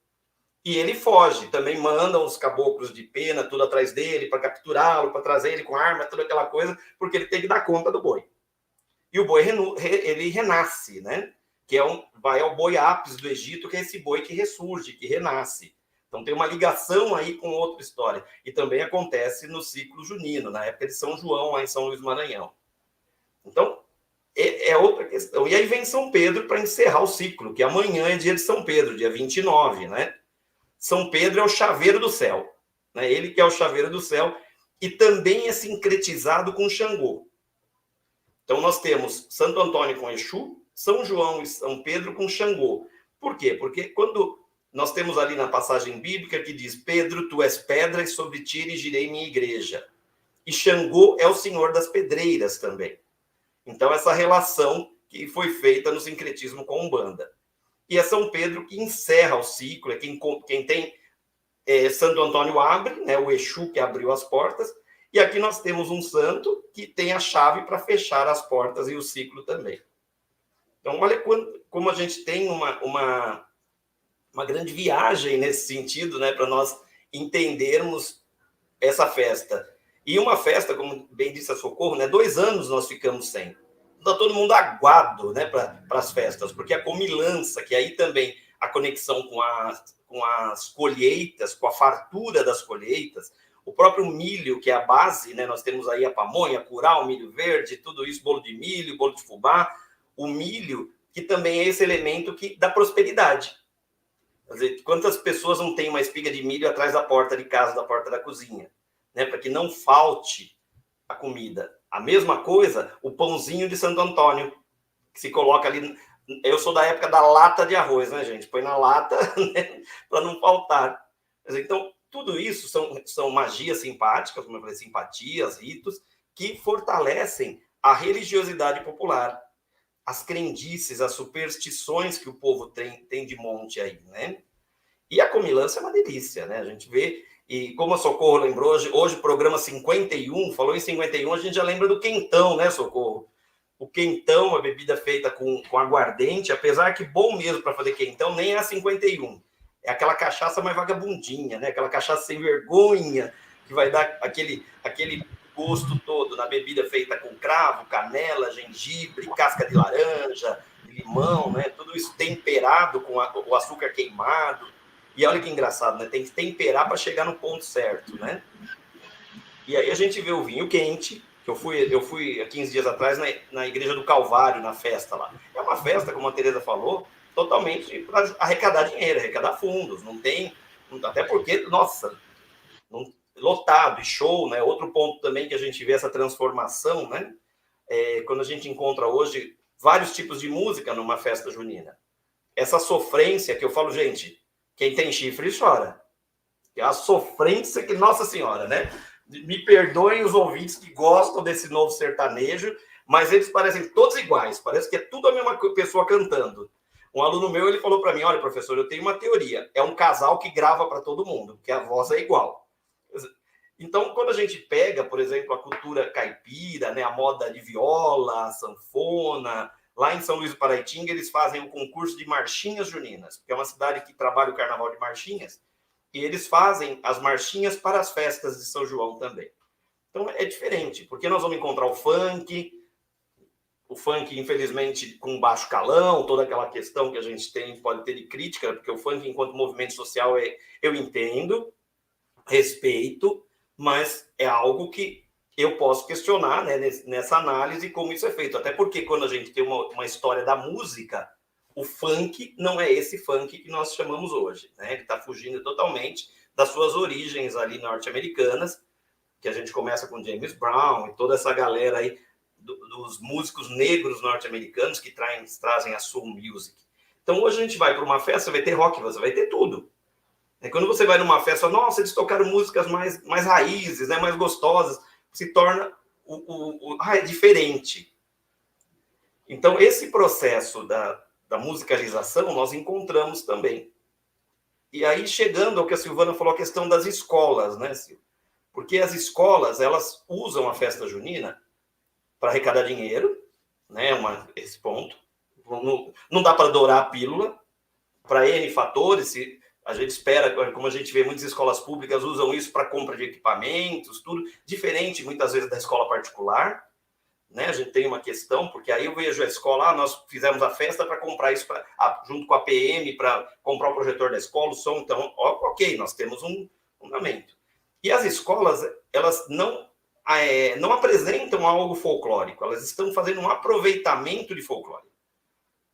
E ele foge, também mandam os caboclos de pena, tudo atrás dele, para capturá-lo, para trazer ele com arma, toda aquela coisa, porque ele tem que dar conta do boi. E o boi, ele renasce, né? Que vai ao boi ápis do Egito, que é esse boi que ressurge, que renasce. Então tem uma ligação aí com outra história. E também acontece no ciclo junino, na época de São João, lá em São Luís do Maranhão. Então, é outra questão. E aí vem São Pedro para encerrar o ciclo, que amanhã é dia de São Pedro, dia 29, né? São Pedro é o chaveiro do céu, né? Ele que é o chaveiro do céu, e também é sincretizado com Xangô. Então, nós temos Santo Antônio com Exu, São João e São Pedro com Xangô. Por quê? Porque quando nós temos ali na passagem bíblica que diz: Pedro, tu és pedra, e sobre ti erigirei minha igreja. E Xangô é o senhor das pedreiras também. Então, essa relação que foi feita no sincretismo com Umbanda. E é São Pedro que encerra o ciclo, é quem tem Santo Antônio abre, né, o Exu que abriu as portas, e aqui nós temos um santo que tem a chave para fechar as portas e o ciclo também. Então, olha como a gente tem uma grande viagem nesse sentido, né, para nós entendermos essa festa. E uma festa, como bem disse a Socorro, né, 2 anos nós ficamos sem. Está todo mundo aguado, né, para as festas, porque a comilança, que aí também a conexão com as colheitas, com a fartura das colheitas, o próprio milho, que é a base, né, nós temos aí a pamonha, curau, milho verde, tudo isso, bolo de milho, bolo de fubá, o milho, que também é esse elemento da prosperidade. Quer dizer, quantas pessoas não têm uma espiga de milho atrás da porta de casa, da porta da cozinha, né, para que não falte a comida. A mesma coisa, o pãozinho de Santo Antônio, que se coloca ali. Eu sou da época da lata de arroz, né, gente? Põe na lata, né, para não faltar. Então, tudo isso são magias simpáticas, como eu falei, simpatias, ritos, que fortalecem a religiosidade popular, as crendices, as superstições que o povo tem de monte aí, né? E a comilança é uma delícia, né? A gente vê. E como a Socorro lembrou, hoje programa 51, falou em 51, a gente já lembra do quentão, né, Socorro? O quentão, a bebida feita com aguardente, apesar que bom mesmo para fazer quentão, nem é a 51. É aquela cachaça mais vagabundinha, né? Aquela cachaça sem vergonha, que vai dar aquele gosto todo na bebida feita com cravo, canela, gengibre, casca de laranja, limão, né? Tudo isso temperado com o açúcar queimado. E olha que engraçado, né? Tem que temperar para chegar no ponto certo, né? E aí a gente vê o vinho quente, que eu fui há 15 dias atrás na Igreja do Calvário, na festa lá. É uma festa, como a Tereza falou, totalmente para arrecadar dinheiro, arrecadar fundos. Não tem... Até porque, nossa, lotado e show, né? Outro ponto também que a gente vê essa transformação, né? Quando a gente encontra hoje vários tipos de música numa festa junina. Essa sofrência que eu falo, gente... Quem tem chifre chora. É a sofrência que, Nossa Senhora, né? Me perdoem os ouvintes que gostam desse novo sertanejo, mas eles parecem todos iguais. Parece que é tudo a mesma pessoa cantando. Um aluno meu, ele falou para mim: olha, professor, eu tenho uma teoria. É um casal que grava para todo mundo, porque a voz é igual. Então, quando a gente pega, por exemplo, a cultura caipira, né, a moda de viola, a sanfona... Lá em São Luís do Paraitinga, eles fazem um concurso de marchinhas juninas, que é uma cidade que trabalha o carnaval de marchinhas, e eles fazem as marchinhas para as festas de São João também. Então, é diferente, porque nós vamos encontrar o funk, infelizmente, com baixo calão, toda aquela questão que a gente pode ter de crítica, porque o funk, enquanto movimento social, eu entendo, respeito, mas é algo que eu posso questionar, né, nessa análise como isso é feito. Até porque quando a gente tem uma história da música, o funk não é esse funk que nós chamamos hoje, né? Ele está fugindo totalmente das suas origens ali norte-americanas, que a gente começa com James Brown e toda essa galera aí dos músicos negros norte-americanos que trazem a soul music. Então, hoje a gente vai para uma festa, você vai ter rock, você vai ter tudo. Quando você vai numa festa, nossa, eles tocaram músicas mais raízes, né, mais gostosas, se torna é diferente. Então, esse processo da musicalização, nós encontramos também. E aí, chegando ao que a Silvana falou, a questão das escolas, né, Silvia? Porque as escolas, elas usam a festa junina para arrecadar dinheiro, né, esse ponto. Não dá para dourar a pílula, para N fatores. A gente espera, como a gente vê, muitas escolas públicas usam isso para compra de equipamentos, tudo diferente, muitas vezes, da escola particular. Né? A gente tem uma questão, porque aí eu vejo a escola, nós fizemos a festa para comprar isso, junto com a PM, para comprar o projetor da escola, o som, então, ok, nós temos um fundamento. E as escolas, elas não apresentam algo folclórico, elas estão fazendo um aproveitamento de folclore.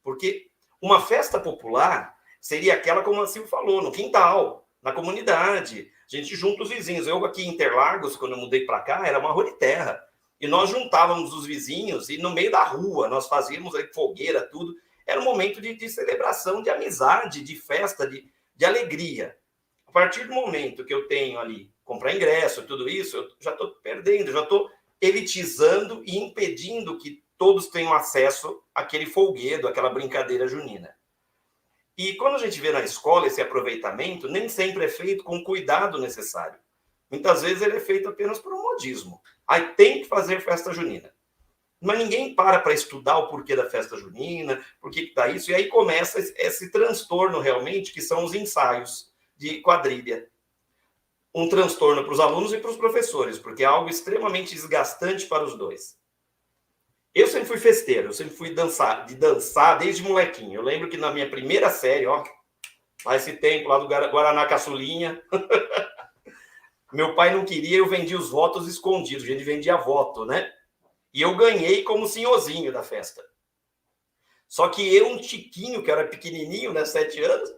Porque uma festa popular seria aquela, como a Silvia falou, no quintal, na comunidade, a gente junta os vizinhos. Eu aqui em Interlagos, quando eu mudei para cá, era uma rua de terra. E nós juntávamos os vizinhos e no meio da rua nós fazíamos aí fogueira, tudo. Era um momento de celebração, de amizade, de festa, de alegria. A partir do momento que eu tenho ali, comprar ingresso, tudo isso, eu já estou perdendo, já estou elitizando e impedindo que todos tenham acesso àquele folguedo, àquela brincadeira junina. E quando a gente vê na escola esse aproveitamento, nem sempre é feito com o cuidado necessário. Muitas vezes ele é feito apenas por um modismo. Aí tem que fazer festa junina. Mas ninguém para estudar o porquê da festa junina, por que está isso, e aí começa esse transtorno realmente, que são os ensaios de quadrilha. Um transtorno para os alunos e para os professores, porque é algo extremamente desgastante para os dois. Eu sempre fui festeiro, eu sempre fui de dançar desde molequinho. Eu lembro que na minha primeira série, lá esse tempo, lá do Guaraná Caçulinha, meu pai não queria, eu vendia os votos escondidos, a gente vendia voto, né? E eu ganhei como senhorzinho da festa. Só que eu, um tiquinho, que era pequenininho, né, 7 anos,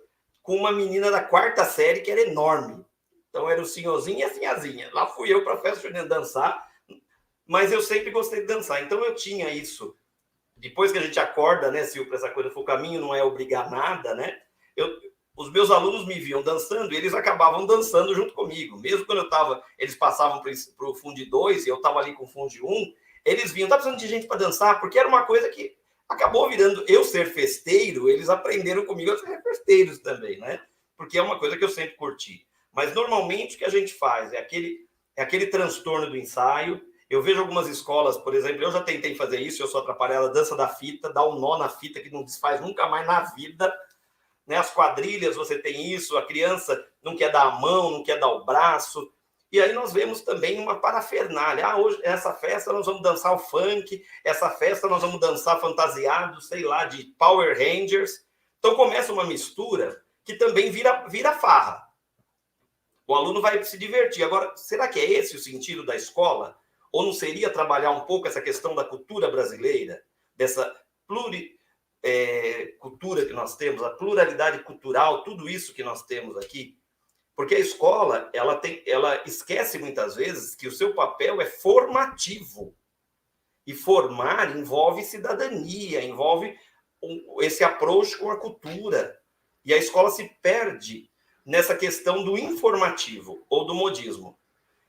com uma menina da 4ª série, que era enorme. Então era o senhorzinho e a sinhazinha. Lá fui eu para a festa junina dançar, mas eu sempre gostei de dançar. Então eu tinha isso. Depois que a gente acorda, né, Silvio, para essa coisa, o caminho não é obrigar nada, né? Os meus alunos me viam dançando e eles acabavam dançando junto comigo. Mesmo quando eles passavam para o Fundo 2 e eu estava ali com o Fundo 1, eles vinham, tá precisando de gente para dançar, porque era uma coisa que acabou virando eu ser festeiro, eles aprenderam comigo a ser festeiros também, né? Porque é uma coisa que eu sempre curti. Mas normalmente o que a gente faz é aquele transtorno do ensaio. Eu vejo algumas escolas, por exemplo, eu já tentei fazer isso, eu sou atrapalhada, dança da fita, dá um nó na fita que não desfaz nunca mais na vida. Né? As quadrilhas, você tem isso, a criança não quer dar a mão, não quer dar o braço. E aí nós vemos também uma parafernália. Hoje, essa festa nós vamos dançar o funk, essa festa nós vamos dançar fantasiado, sei lá, de Power Rangers. Então começa uma mistura que também vira farra. O aluno vai se divertir. Agora, será que é esse o sentido da escola? Ou não seria trabalhar um pouco essa questão da cultura brasileira, dessa cultura que nós temos, a pluralidade cultural, tudo isso que nós temos aqui? Porque a escola, ela esquece muitas vezes que o seu papel é formativo. E formar envolve cidadania, envolve esse approach com a cultura. E a escola se perde nessa questão do informativo ou do modismo.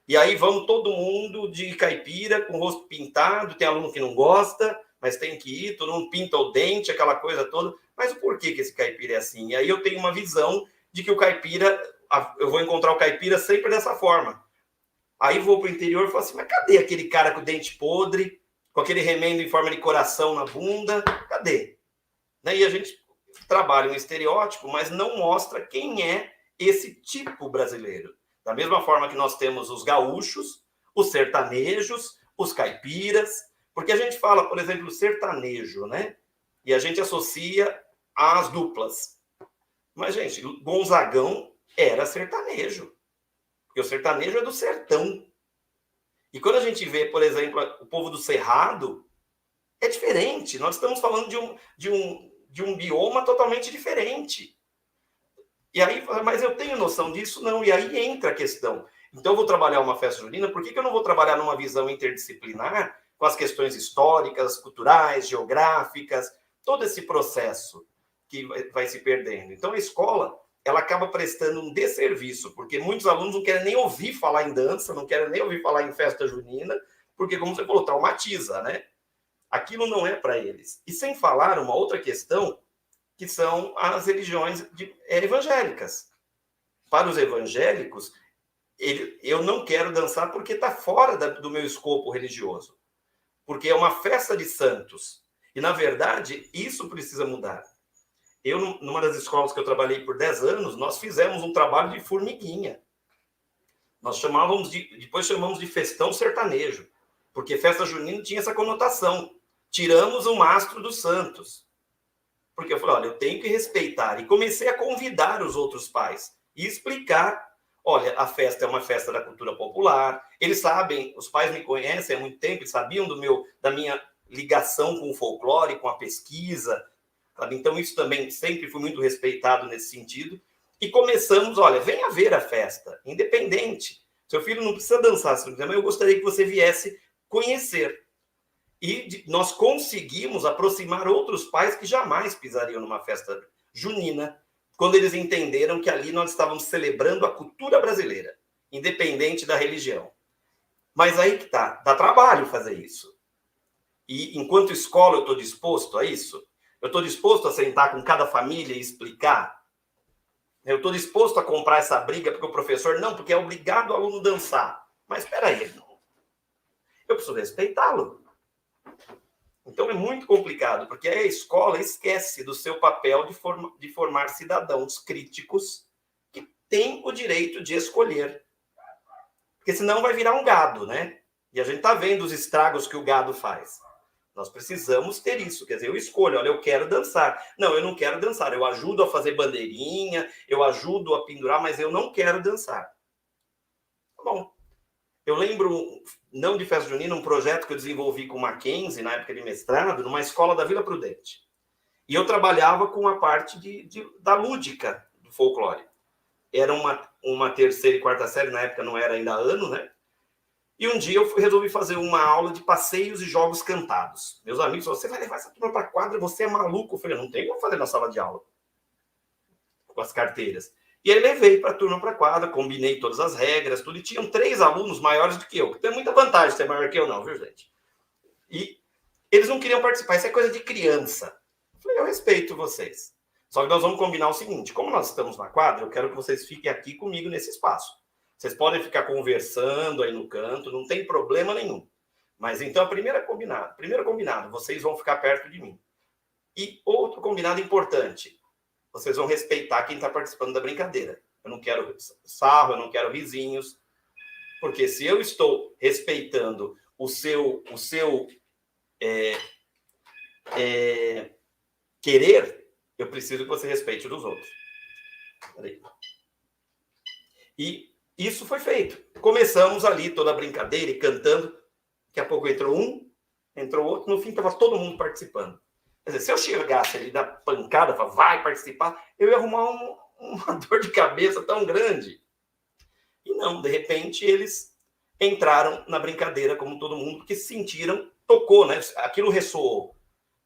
E aí vamos todo mundo de caipira, com o rosto pintado, tem aluno que não gosta, mas tem que ir, todo mundo pinta o dente, aquela coisa toda. Mas o porquê que esse caipira é assim? E aí eu tenho uma visão de que o caipira, eu vou encontrar o caipira sempre dessa forma. Aí vou para o interior e falo assim, mas cadê aquele cara com o dente podre, com aquele remendo em forma de coração na bunda? Cadê? E a gente trabalha um estereótipo, mas não mostra quem é esse tipo brasileiro. Da mesma forma que nós temos os gaúchos, os sertanejos, os caipiras, porque a gente fala, por exemplo, sertanejo, né? E a gente associa às duplas. Mas, gente, Gonzagão era sertanejo. Porque o sertanejo é do sertão. E quando a gente vê, por exemplo, o povo do Cerrado, é diferente. Nós estamos falando de um bioma totalmente diferente. E aí, mas eu tenho noção disso? Não. E aí entra a questão. Então, eu vou trabalhar uma festa junina, por que eu não vou trabalhar numa visão interdisciplinar com as questões históricas, culturais, geográficas, todo esse processo? que vai se perdendo. Então, a escola, ela acaba prestando um desserviço, porque muitos alunos não querem nem ouvir falar em dança, não querem nem ouvir falar em festa junina, porque, como você falou, traumatiza, né? Aquilo não é para eles. E sem falar uma outra questão, que são as religiões evangélicas. Para os evangélicos, eu não quero dançar porque está fora do meu escopo religioso. Porque é uma festa de santos. E, na verdade, isso precisa mudar. Eu, numa das escolas que eu trabalhei por 10 anos, nós fizemos um trabalho de formiguinha. Nós depois chamamos de festão sertanejo, porque festa junina tinha essa conotação. Tiramos o mastro dos santos. Porque eu falei, olha, eu tenho que respeitar. E comecei a convidar os outros pais e explicar, olha, a festa é uma festa da cultura popular. Eles sabem, os pais me conhecem há muito tempo, eles sabiam da minha ligação com o folclore, com a pesquisa. Sabe? Então, isso também sempre foi muito respeitado nesse sentido. E começamos, olha, venha ver a festa, independente. Seu filho não precisa dançar, mas eu gostaria que você viesse conhecer. E nós conseguimos aproximar outros pais que jamais pisariam numa festa junina, quando eles entenderam que ali nós estávamos celebrando a cultura brasileira, independente da religião. Mas aí que tá, dá trabalho fazer isso. E enquanto escola eu estou disposto a isso? Eu estou disposto a sentar com cada família e explicar? Eu estou disposto a comprar essa briga porque o professor não, porque é obrigado o aluno dançar. Mas espera aí, eu preciso respeitá-lo. Então é muito complicado, porque a escola esquece do seu papel de formar cidadãos críticos que têm o direito de escolher. Porque senão vai virar um gado, né? E a gente está vendo os estragos que o gado faz. Nós precisamos ter isso. Quer dizer, eu escolho, olha, eu quero dançar. Não, eu não quero dançar. Eu ajudo a fazer bandeirinha, eu ajudo a pendurar, mas eu não quero dançar. Tá bom. Eu lembro, não de festa junina, um projeto que eu desenvolvi com o Mackenzie, na época de mestrado, numa escola da Vila Prudente. E eu trabalhava com a parte da lúdica do folclore. Era uma terceira e quarta série, na época não era ainda ano, né? E um dia eu resolvi fazer uma aula de passeios e jogos cantados. Meus amigos falaram, você vai levar essa turma para a quadra, você é maluco. Eu falei, não tem como fazer na sala de aula. Com as carteiras. E aí levei para a turma para a quadra, combinei todas as regras, tudo. E tinham 3 alunos maiores do que eu. Tem muita vantagem ser maior que eu não, viu, gente? E eles não queriam participar. Isso é coisa de criança. Eu falei, eu respeito vocês. Só que nós vamos combinar o seguinte, como nós estamos na quadra, eu quero que vocês fiquem aqui comigo nesse espaço. Vocês podem ficar conversando aí no canto, não tem problema nenhum. Mas então, primeiro combinado, vocês vão ficar perto de mim. E outro combinado importante, vocês vão respeitar quem está participando da brincadeira. Eu não quero sarro, eu não quero risinhos, porque se eu estou respeitando o seu querer, eu preciso que você respeite o dos outros. Peraí. E isso foi feito. Começamos ali toda a brincadeira e cantando. Daqui a pouco entrou um, entrou outro. No fim, estava todo mundo participando. Quer dizer, se eu chegasse ali da pancada, falar, vai participar, eu ia arrumar uma dor de cabeça tão grande. E não, de repente, eles entraram na brincadeira como todo mundo, porque sentiram, tocou, né? Aquilo ressoou.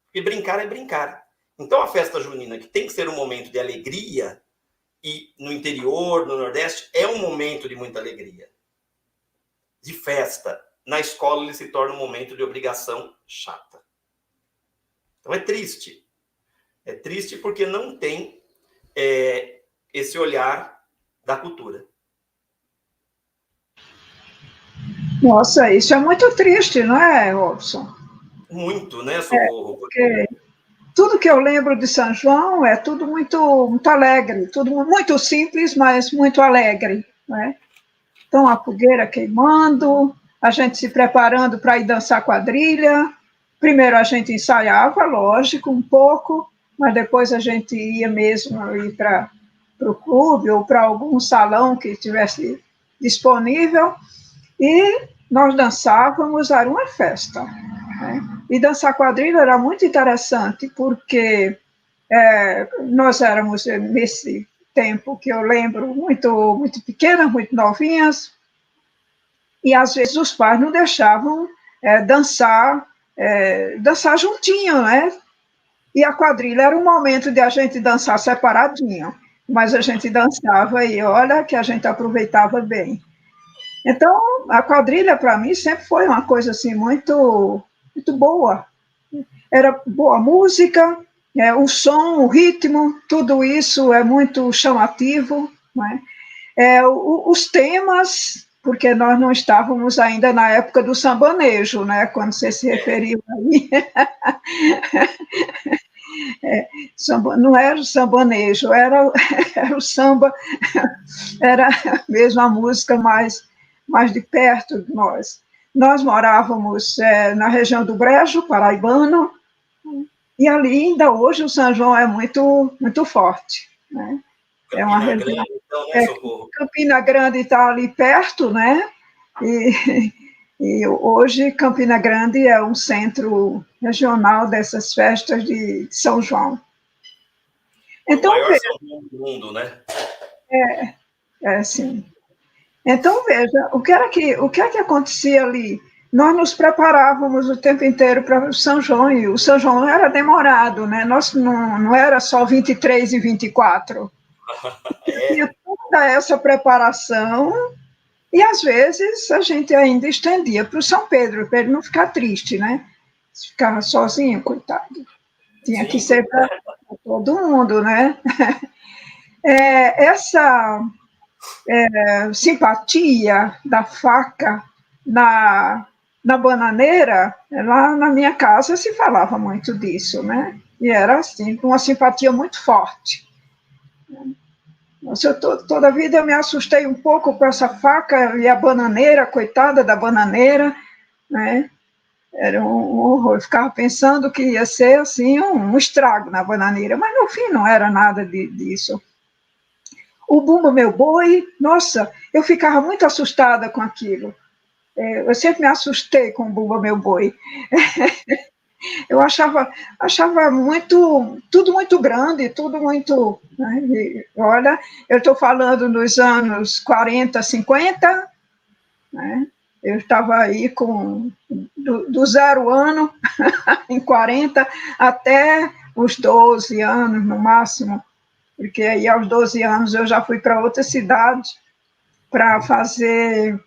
Porque brincar é brincar. Então, a festa junina, que tem que ser um momento de alegria, e no interior, no Nordeste, é um momento de muita alegria, de festa. Na escola, ele se torna um momento de obrigação chata. Então, é triste. É triste porque não tem esse olhar da cultura. Nossa, isso é muito triste, não é, Robson? Muito, né, Socorro? Porque tudo que eu lembro de São João é tudo muito, muito alegre, tudo muito simples, mas muito alegre, né? Então, a fogueira queimando, a gente se preparando para ir dançar quadrilha. Primeiro a gente ensaiava, lógico, um pouco, mas depois a gente ia mesmo ir para o clube ou para algum salão que estivesse disponível e nós dançávamos, era uma festa, né? E dançar quadrilha era muito interessante, porque nós éramos, nesse tempo que eu lembro, muito, muito pequenas, muito novinhas, e às vezes os pais não deixavam dançar juntinho, né? E a quadrilha era um momento de a gente dançar separadinho, mas a gente dançava e olha que a gente aproveitava bem. Então, a quadrilha, para mim, sempre foi uma coisa assim, muito, muito boa. Era boa música, o som, o ritmo, tudo isso é muito chamativo. Né? Os temas, porque nós não estávamos ainda na época do sambanejo, né? Quando você se referiu aí. Não era o sambanejo, era o samba, era mesmo a música mais de perto de nós. Nós morávamos na região do Brejo, paraibano, e ali ainda hoje o São João é muito, muito forte. Né? É uma região. Grande, então, né, Socorro? Campina Grande está ali perto, né? E hoje Campina Grande é um centro regional dessas festas de São João. Então, o maior São João do mundo, né? Sim. Então, veja, o que é que acontecia ali? Nós nos preparávamos o tempo inteiro para o São João, e o São João era demorado, né? Nós não era só 23 e 24. Tinha toda essa preparação, e às vezes a gente ainda estendia para o São Pedro, para ele não ficar triste, né? Ficava sozinho, coitado. Tinha que ser para todo mundo, né? Essa simpatia da faca na bananeira, lá na minha casa se falava muito disso, né? E era assim, uma simpatia muito forte. Toda a vida eu me assustei um pouco com essa faca e a bananeira, coitada da bananeira, né? Era um horror. Eu ficava pensando que ia ser assim um estrago na bananeira, mas no fim não era nada disso. O Bumba Meu Boi, nossa, eu ficava muito assustada com aquilo. Eu sempre me assustei com o Bumba Meu Boi. Eu achava tudo muito grande, tudo muito... Né? E, olha, eu estou falando nos anos 40, 50, né? Eu estava aí do 0 ano, em 40, até os 12 anos, no máximo, porque aí aos 12 anos eu já fui para outra cidade para fazer...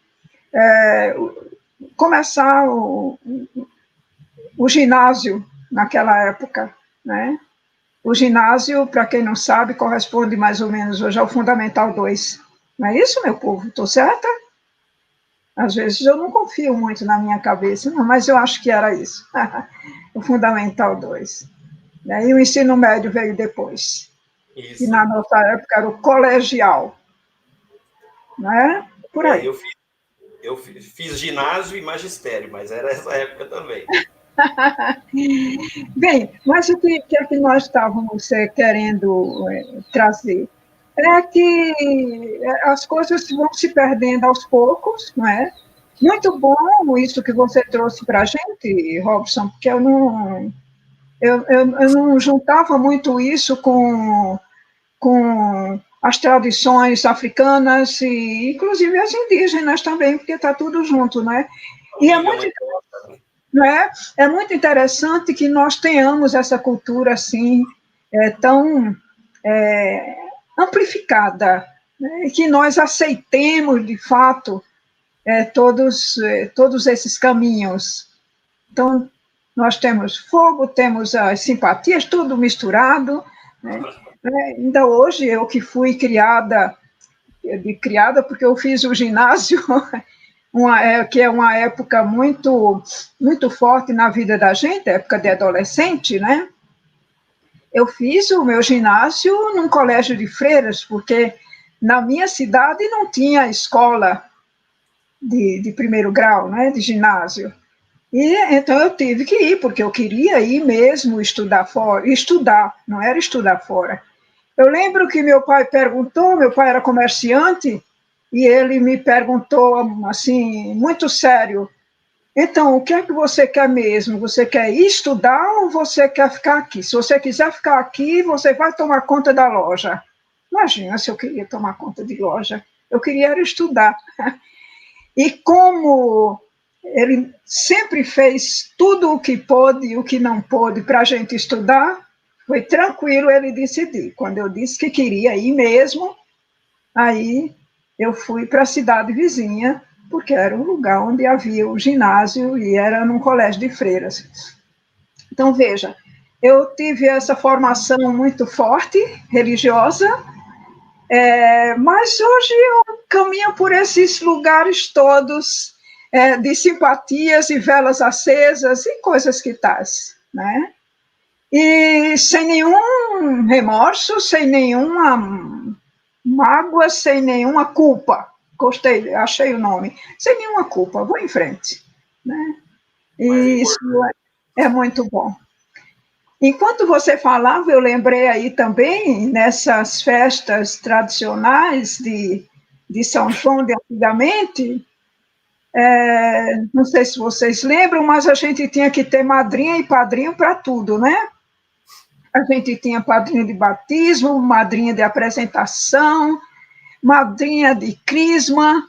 começar o ginásio naquela época, né? O ginásio, para quem não sabe, corresponde mais ou menos hoje ao Fundamental 2. Não é isso, meu povo? Estou certa? Às vezes eu não confio muito na minha cabeça, não, mas eu acho que era isso. O Fundamental 2. E o ensino médio veio depois. Isso. E na nossa época era o colegial. Não é? Por aí. Eu fiz ginásio e magistério, mas era essa época também. Bem, mas o que é que nós estávamos querendo trazer? É que as coisas vão se perdendo aos poucos, não é? Muito bom isso que você trouxe para a gente, Robson, porque eu não juntava muito isso com as tradições africanas e, inclusive, as indígenas também, porque está tudo junto, né? E é muito é muito interessante que nós tenhamos essa cultura assim, tão amplificada, né? Que nós aceitemos, de fato, todos esses caminhos. Então, nós temos fogo, temos as simpatias, tudo misturado, né? Ainda hoje, eu que fui criada porque eu fiz o ginásio, que é uma época muito, muito forte na vida da gente, época de adolescente, né? Eu fiz o meu ginásio num colégio de freiras, porque na minha cidade não tinha escola de primeiro grau, né, de ginásio. E então eu tive que ir, porque eu queria ir mesmo estudar fora, não era estudar fora. Eu lembro que meu pai era comerciante, e ele me perguntou, assim, muito sério, então, o que é que você quer mesmo? Você quer ir estudar ou você quer ficar aqui? Se você quiser ficar aqui, você vai tomar conta da loja. Imagina se eu queria tomar conta de loja. Eu queria era estudar. E como ele sempre fez tudo o que pôde e o que não pôde para a gente estudar, foi tranquilo ele decidir. Quando eu disse que queria ir mesmo, aí eu fui para a cidade vizinha, porque era o lugar onde havia o ginásio e era num colégio de freiras. Então, veja, eu tive essa formação muito forte, religiosa, mas hoje eu caminho por esses lugares todos de simpatias e velas acesas e coisas que tais, né? E sem nenhum remorso, sem nenhuma mágoa, sem nenhuma culpa. Gostei, achei o nome. Sem nenhuma culpa, vou em frente, né? E isso é muito bom. Enquanto você falava, eu lembrei aí também, nessas festas tradicionais de São João de antigamente, não sei se vocês lembram, mas a gente tinha que ter madrinha e padrinho para tudo, né? A gente tinha padrinho de batismo, madrinha de apresentação, madrinha de crisma,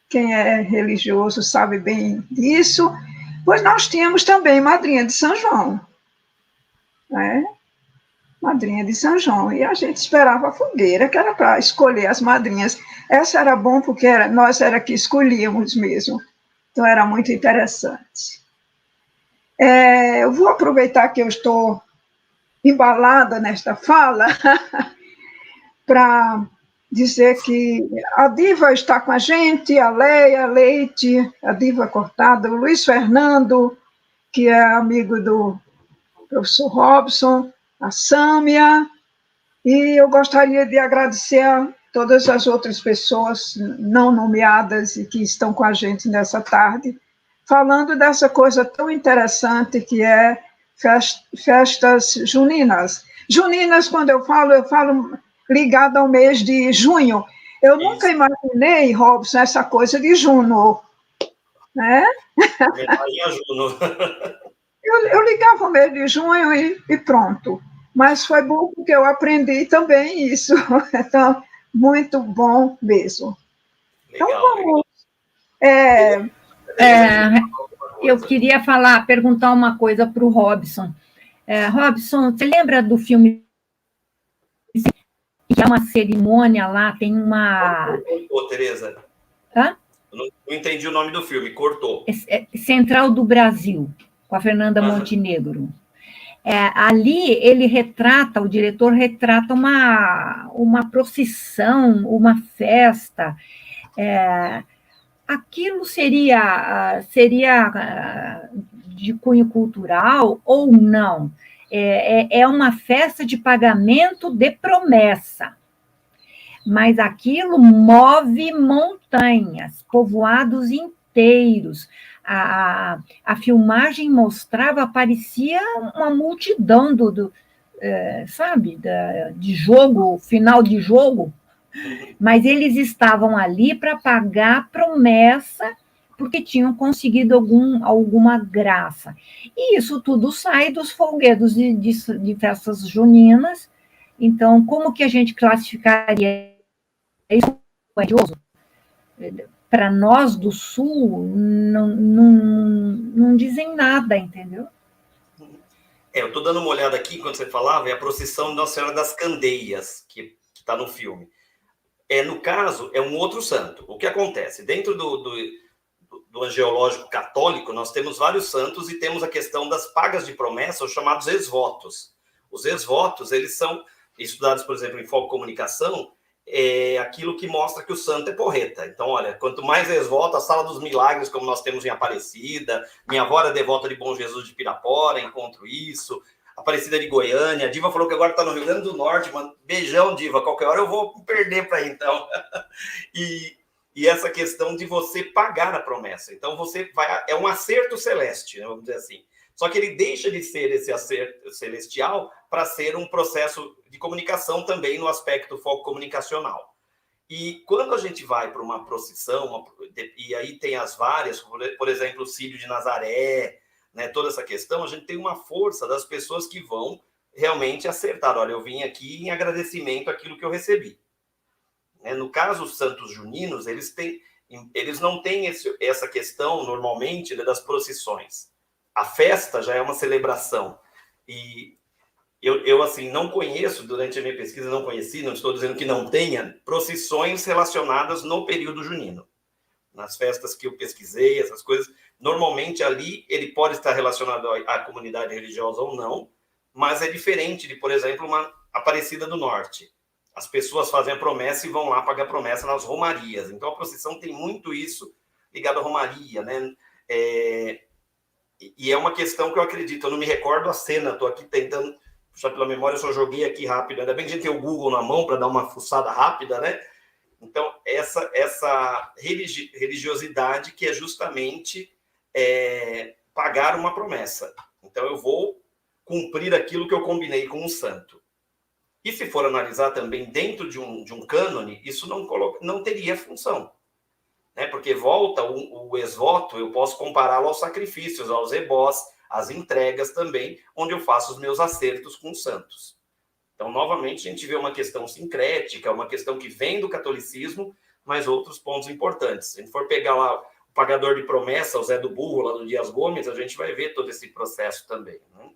quem é religioso sabe bem disso, pois nós tínhamos também madrinha de São João, né? Madrinha de São João, e a gente esperava a fogueira, que era para escolher as madrinhas. Essa era bom porque nós era que escolhíamos mesmo, então era muito interessante. Eu vou aproveitar que eu estou embalada nesta fala para dizer que a Diva está com a gente, a Leia Leite, a Diva Cortada, o Luiz Fernando, que é amigo do professor Robson, a Sâmia, e eu gostaria de agradecer a todas as outras pessoas não nomeadas e que estão com a gente nessa tarde, falando dessa coisa tão interessante que é festas juninas. Juninas, quando eu falo ligada ao mês de junho. Eu nunca imaginei, Robson, essa coisa de Juno, né? Juno. Eu ligava o mês de junho e pronto. Mas foi bom porque eu aprendi também isso. Então, muito bom mesmo. Legal, então, vamos... eu queria perguntar uma coisa para o Robson. Robson, você lembra do filme que é uma cerimônia lá, tem uma... Cortou, Tereza. Hã? Eu não entendi o nome do filme, cortou. Central do Brasil, com a Fernanda Montenegro. Ali o diretor retrata uma procissão, uma festa. Aquilo seria de cunho cultural ou não? É uma festa de pagamento de promessa, mas aquilo move montanhas, povoados inteiros. A filmagem mostrava, parecia uma multidão de jogo, final de jogo, mas eles estavam ali para pagar a promessa, porque tinham conseguido alguma graça. E isso tudo sai dos folguedos de festas juninas. Então, como que a gente classificaria isso? Para nós do Sul, não dizem nada, entendeu? Eu estou dando uma olhada aqui, quando você falava, é a procissão de Nossa Senhora das Candeias, que está no filme. No caso, é um outro santo. O que acontece? Dentro do angiológico católico, nós temos vários santos e temos a questão das pagas de promessa, os chamados ex-votos. Os ex-votos, eles são estudados, por exemplo, em foco comunicação, aquilo que mostra que o santo é porreta. Então, olha, quanto mais ex-voto, a Sala dos Milagres, como nós temos em Aparecida, minha avó era devota de Bom Jesus de Pirapora, encontro isso, Aparecida de Goiânia, a Diva falou que agora está no Rio Grande do Norte, mano. Beijão, Diva, qualquer hora eu vou perder para então. E essa questão de você pagar a promessa. Então, é um acerto celeste, né, vamos dizer assim. Só que ele deixa de ser esse acerto celestial para ser um processo de comunicação também no aspecto foco comunicacional. E quando a gente vai para uma procissão, e aí tem as várias, por exemplo, o Círio de Nazaré, né, toda essa questão, a gente tem uma força das pessoas que vão realmente acertar. Olha, eu vim aqui em agradecimento àquilo que eu recebi. No caso, os santos juninos, eles não têm essa questão, normalmente, das procissões. A festa já é uma celebração. E Eu, assim, não conheço, durante a minha pesquisa, não conheci, não estou dizendo que não tenha, procissões relacionadas no período junino. Nas festas que eu pesquisei, essas coisas, normalmente ali ele pode estar relacionado à comunidade religiosa ou não, mas é diferente de, por exemplo, uma Aparecida do Norte. As pessoas fazem a promessa e vão lá pagar a promessa nas romarias. Então, a procissão tem muito isso ligado à romaria, né? E é uma questão que eu acredito, eu não me recordo a cena, estou aqui tentando puxar pela memória, eu só joguei aqui rápido. Ainda bem que a gente tem o Google na mão para dar uma fuçada rápida, né? Então, essa religiosidade que é justamente pagar uma promessa. Então, eu vou cumprir aquilo que eu combinei com o santo. E se for analisar também dentro de um cânone, isso não teria função. Né? Porque volta o ex-voto, eu posso compará-lo aos sacrifícios, aos ebós, às entregas também, onde eu faço os meus acertos com os santos. Então, novamente, a gente vê uma questão sincrética, uma questão que vem do catolicismo, mas outros pontos importantes. Se a gente for pegar lá o pagador de promessa, o Zé do Burro, lá do Dias Gomes, a gente vai ver todo esse processo também. Né?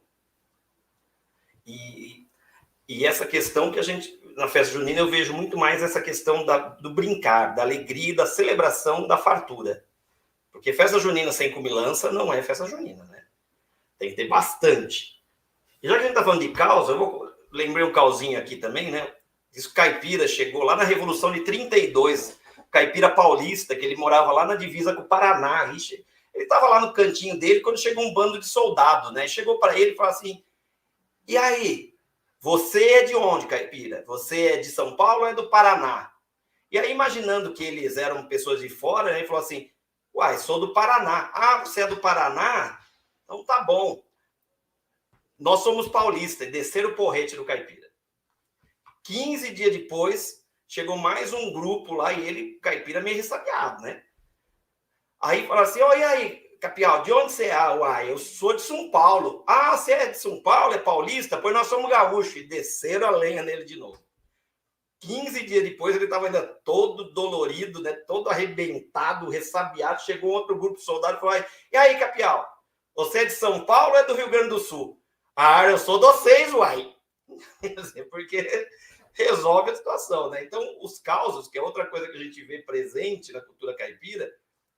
E essa questão que a gente, na festa junina, eu vejo muito mais essa questão do brincar, da alegria, da celebração, da fartura. Porque festa junina sem comilança não é festa junina, né? Tem que ter bastante. E já que a gente está falando de causa, lembrei um causinho aqui também, né? Diz que o caipira chegou lá na Revolução de 32, caipira paulista, que ele morava lá na divisa com o Paraná. Ele estava lá no cantinho dele quando chegou um bando de soldados, né? Chegou para ele e falou assim: e aí, você é de onde, caipira? Você é de São Paulo ou é do Paraná? E aí, imaginando que eles eram pessoas de fora, né, ele falou assim: uai, sou do Paraná. Ah, você é do Paraná? Então tá bom. Nós somos paulistas, e desceram o porrete do caipira. 15 dias depois, chegou mais um grupo lá e ele, caipira, meio ressabiado, né? Aí fala assim: e aí, Capial, de onde você é? Ah, uai, eu sou de São Paulo. Ah, você é de São Paulo? É paulista? Pois nós somos gaúchos. E desceram a lenha nele de novo. 15 dias depois, ele estava ainda todo dolorido, né? Todo arrebentado, ressabiado. Chegou outro grupo de soldados e falou: e aí, Capial, você é de São Paulo ou é do Rio Grande do Sul? Ah, eu sou de vocês, uai. Porque resolve a situação, né? Então, os causos, que é outra coisa que a gente vê presente na cultura caipira,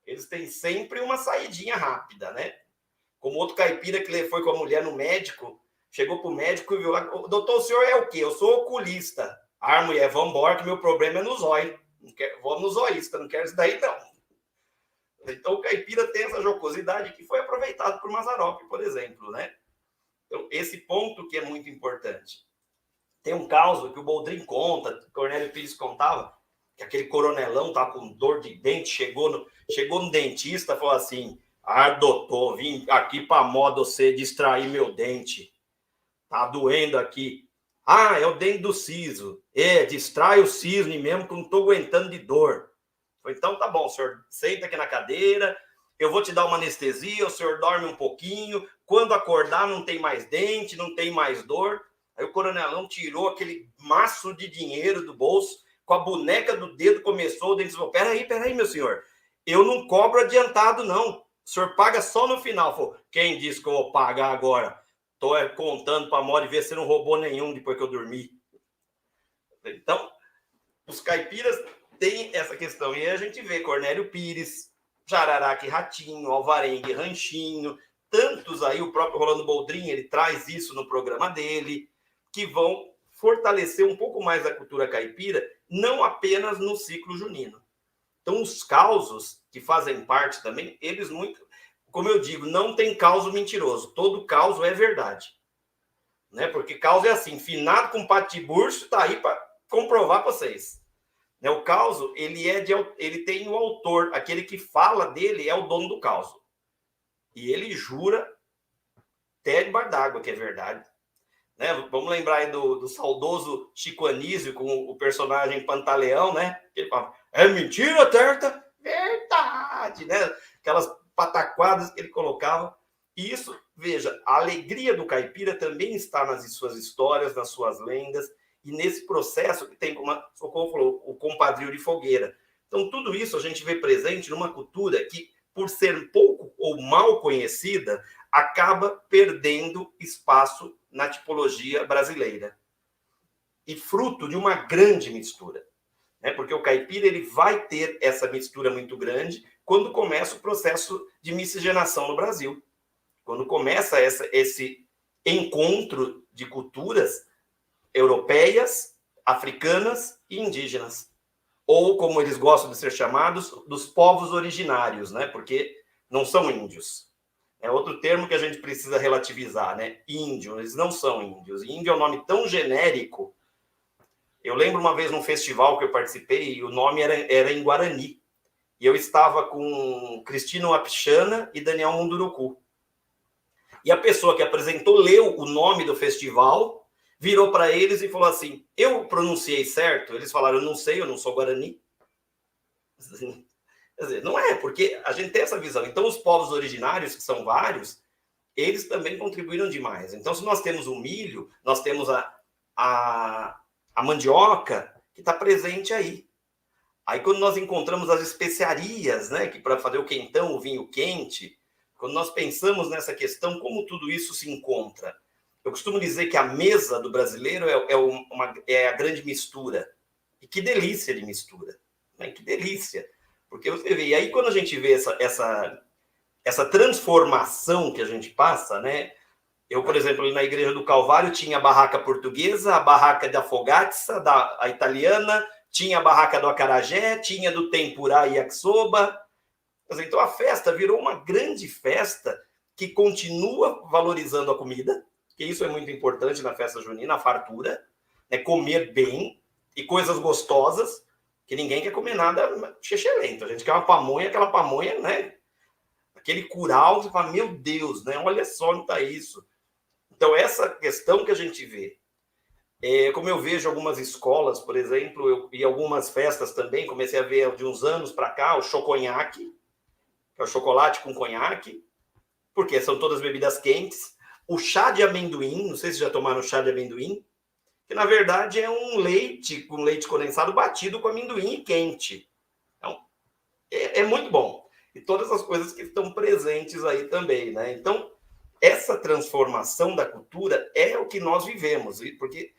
eles têm sempre uma saidinha rápida, né? Como outro caipira que foi com a mulher no médico, chegou pro médico e viu lá: doutor, o senhor é o quê? Eu sou oculista. Ah, mulher, vamos embora, que meu problema é no zóio. Vamos no zoísta, não quero isso daí, não. Então, o caipira tem essa jocosidade que foi aproveitado por Mazzaropi, por exemplo, né? Então, esse ponto que é muito importante. Tem um caso que o Boldrin conta, Cornélio Pires contava, que aquele coronelão tá com dor de dente, chegou no dentista e falou assim: ah, doutor, vim aqui para moda você distrair meu dente. Tá doendo aqui. Ah, é o dente do siso. Distrai o cisne mesmo, que eu não tô aguentando de dor. Falei: então tá bom, senhor, senta aqui na cadeira, eu vou te dar uma anestesia, o senhor dorme um pouquinho, quando acordar não tem mais dente, não tem mais dor. Aí o coronelão tirou aquele maço de dinheiro do bolso, com a boneca do dedo, começou, o dente falou: peraí, meu senhor, eu não cobro adiantado, não. O senhor paga só no final. Falou: quem disse que eu vou pagar agora? Tô contando para a Mori ver se não roubou nenhum depois que eu dormi. Então, os caipiras têm essa questão. E aí a gente vê Cornélio Pires, Jararaca e Ratinho, Alvarenga e Ranchinho, tantos aí, o próprio Rolando Boldrin, ele traz isso no programa dele, que vão fortalecer um pouco mais a cultura caipira, não apenas no ciclo junino. Então, os causos que fazem parte também, eles muito, como eu digo, não tem causo mentiroso. Todo causo é verdade. Né? Porque causo é assim, finado com patiburcio, está aí para comprovar para vocês. Né? O causo, ele tem o autor, aquele que fala dele é o dono do causo. E ele jura até debaixo d'água que é verdade. Né? Vamos lembrar aí do saudoso Chico Anísio com o personagem Pantaleão, né? Ele fala: é mentira, Terta? Verdade, né? Aquelas pataquadas que ele colocava. E isso, veja, a alegria do caipira também está nas suas histórias, nas suas lendas, e nesse processo que tem, como a Socorro falou, o compadrio de fogueira. Então, tudo isso a gente vê presente numa cultura que, por ser pouco ou mal conhecida, acaba perdendo espaço na tipologia brasileira. E fruto de uma grande mistura. Né? Porque o caipira ele vai ter essa mistura muito grande quando começa o processo de miscigenação no Brasil. Quando começa esse encontro de culturas europeias, africanas e indígenas. Ou, como eles gostam de ser chamados, dos povos originários, né? Porque não são índios. É outro termo que a gente precisa relativizar, né? Índio, eles não são índios. Índio é um nome tão genérico. Eu lembro uma vez num festival que eu participei, e o nome era em Guarani. E eu estava com Cristino Apichana e Daniel Munduruku. E a pessoa que apresentou leu o nome do festival, virou para eles e falou assim, eu pronunciei certo? Eles falaram, eu não sei, eu não sou Guarani. Quer dizer, não é, porque a gente tem essa visão. Então, os povos originários, que são vários, eles também contribuíram demais. Então, se nós temos o milho, nós temos a mandioca, que está presente aí. Aí, quando nós encontramos as especiarias, né, que para fazer o quentão, o vinho quente, quando nós pensamos nessa questão, como tudo isso se encontra? Eu costumo dizer que a mesa do brasileiro é a grande mistura. E que delícia de mistura. Né? Que delícia. Porque você vê, e aí quando a gente vê essa transformação que a gente passa, né? Eu, por exemplo, na Igreja do Calvário tinha a barraca portuguesa, a barraca da Fogatsa, a italiana, tinha a barraca do acarajé, tinha do tempurá e yakisoba. Então a festa virou uma grande festa que continua valorizando a comida, que isso é muito importante na festa junina, a fartura, né? Comer bem e coisas gostosas, que ninguém quer comer nada chechelento. A gente quer uma pamonha, aquela pamonha, né? Aquele curau, você fala, meu Deus, né? Olha só onde está isso. Então, essa questão que a gente vê, como eu vejo algumas escolas, por exemplo, e algumas festas também, comecei a ver de uns anos para cá, o choconhaque, que é o chocolate com conhaque, porque são todas bebidas quentes. O chá de amendoim, não sei se já tomaram chá de amendoim, que na verdade é um leite com leite condensado batido com amendoim quente. Então, é muito bom. E todas as coisas que estão presentes aí também, né? Então, essa transformação da cultura é o que nós vivemos, porque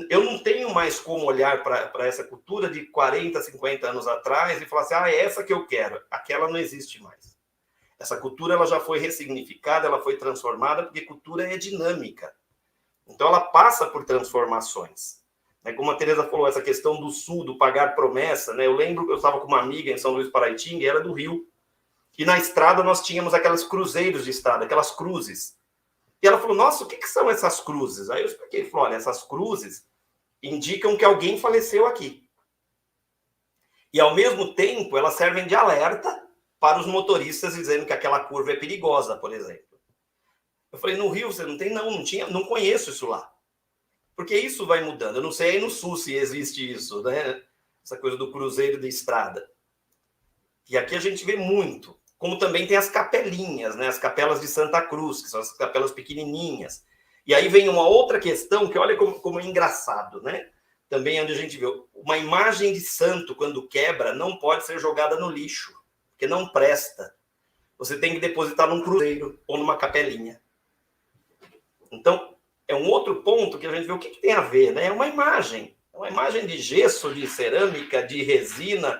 eu não tenho mais como olhar para essa cultura de 40, 50 anos atrás e falar assim, é essa que eu quero. Aquela não existe mais. Essa cultura ela já foi ressignificada, ela foi transformada, porque cultura é dinâmica. Então, ela passa por transformações. Como a Tereza falou, essa questão do sul, do pagar promessa, né? Eu lembro que eu estava com uma amiga em São Luís Paraitinga, e era do Rio, e na estrada nós tínhamos aquelas cruzeiros de estrada, aquelas cruzes. E ela falou, nossa, o que são essas cruzes? Aí eu expliquei, falou, olha, essas cruzes indicam que alguém faleceu aqui. E, ao mesmo tempo, elas servem de alerta para os motoristas, dizendo que aquela curva é perigosa, por exemplo. Eu falei, no Rio você não tem? Não tinha, não conheço isso lá. Porque isso vai mudando. Eu não sei aí no Sul se existe isso, né? Essa coisa do cruzeiro de estrada. E aqui a gente vê muito. Como também tem as capelinhas, né? As capelas de Santa Cruz, que são as capelas pequenininhas. E aí vem uma outra questão que olha como é engraçado, né? Também onde a gente vê uma imagem de santo, quando quebra, não pode ser jogada no lixo, porque não presta. Você tem que depositar num cruzeiro ou numa capelinha. Então, é um outro ponto que a gente vê o que tem a ver, né? É uma imagem de gesso, de cerâmica, de resina,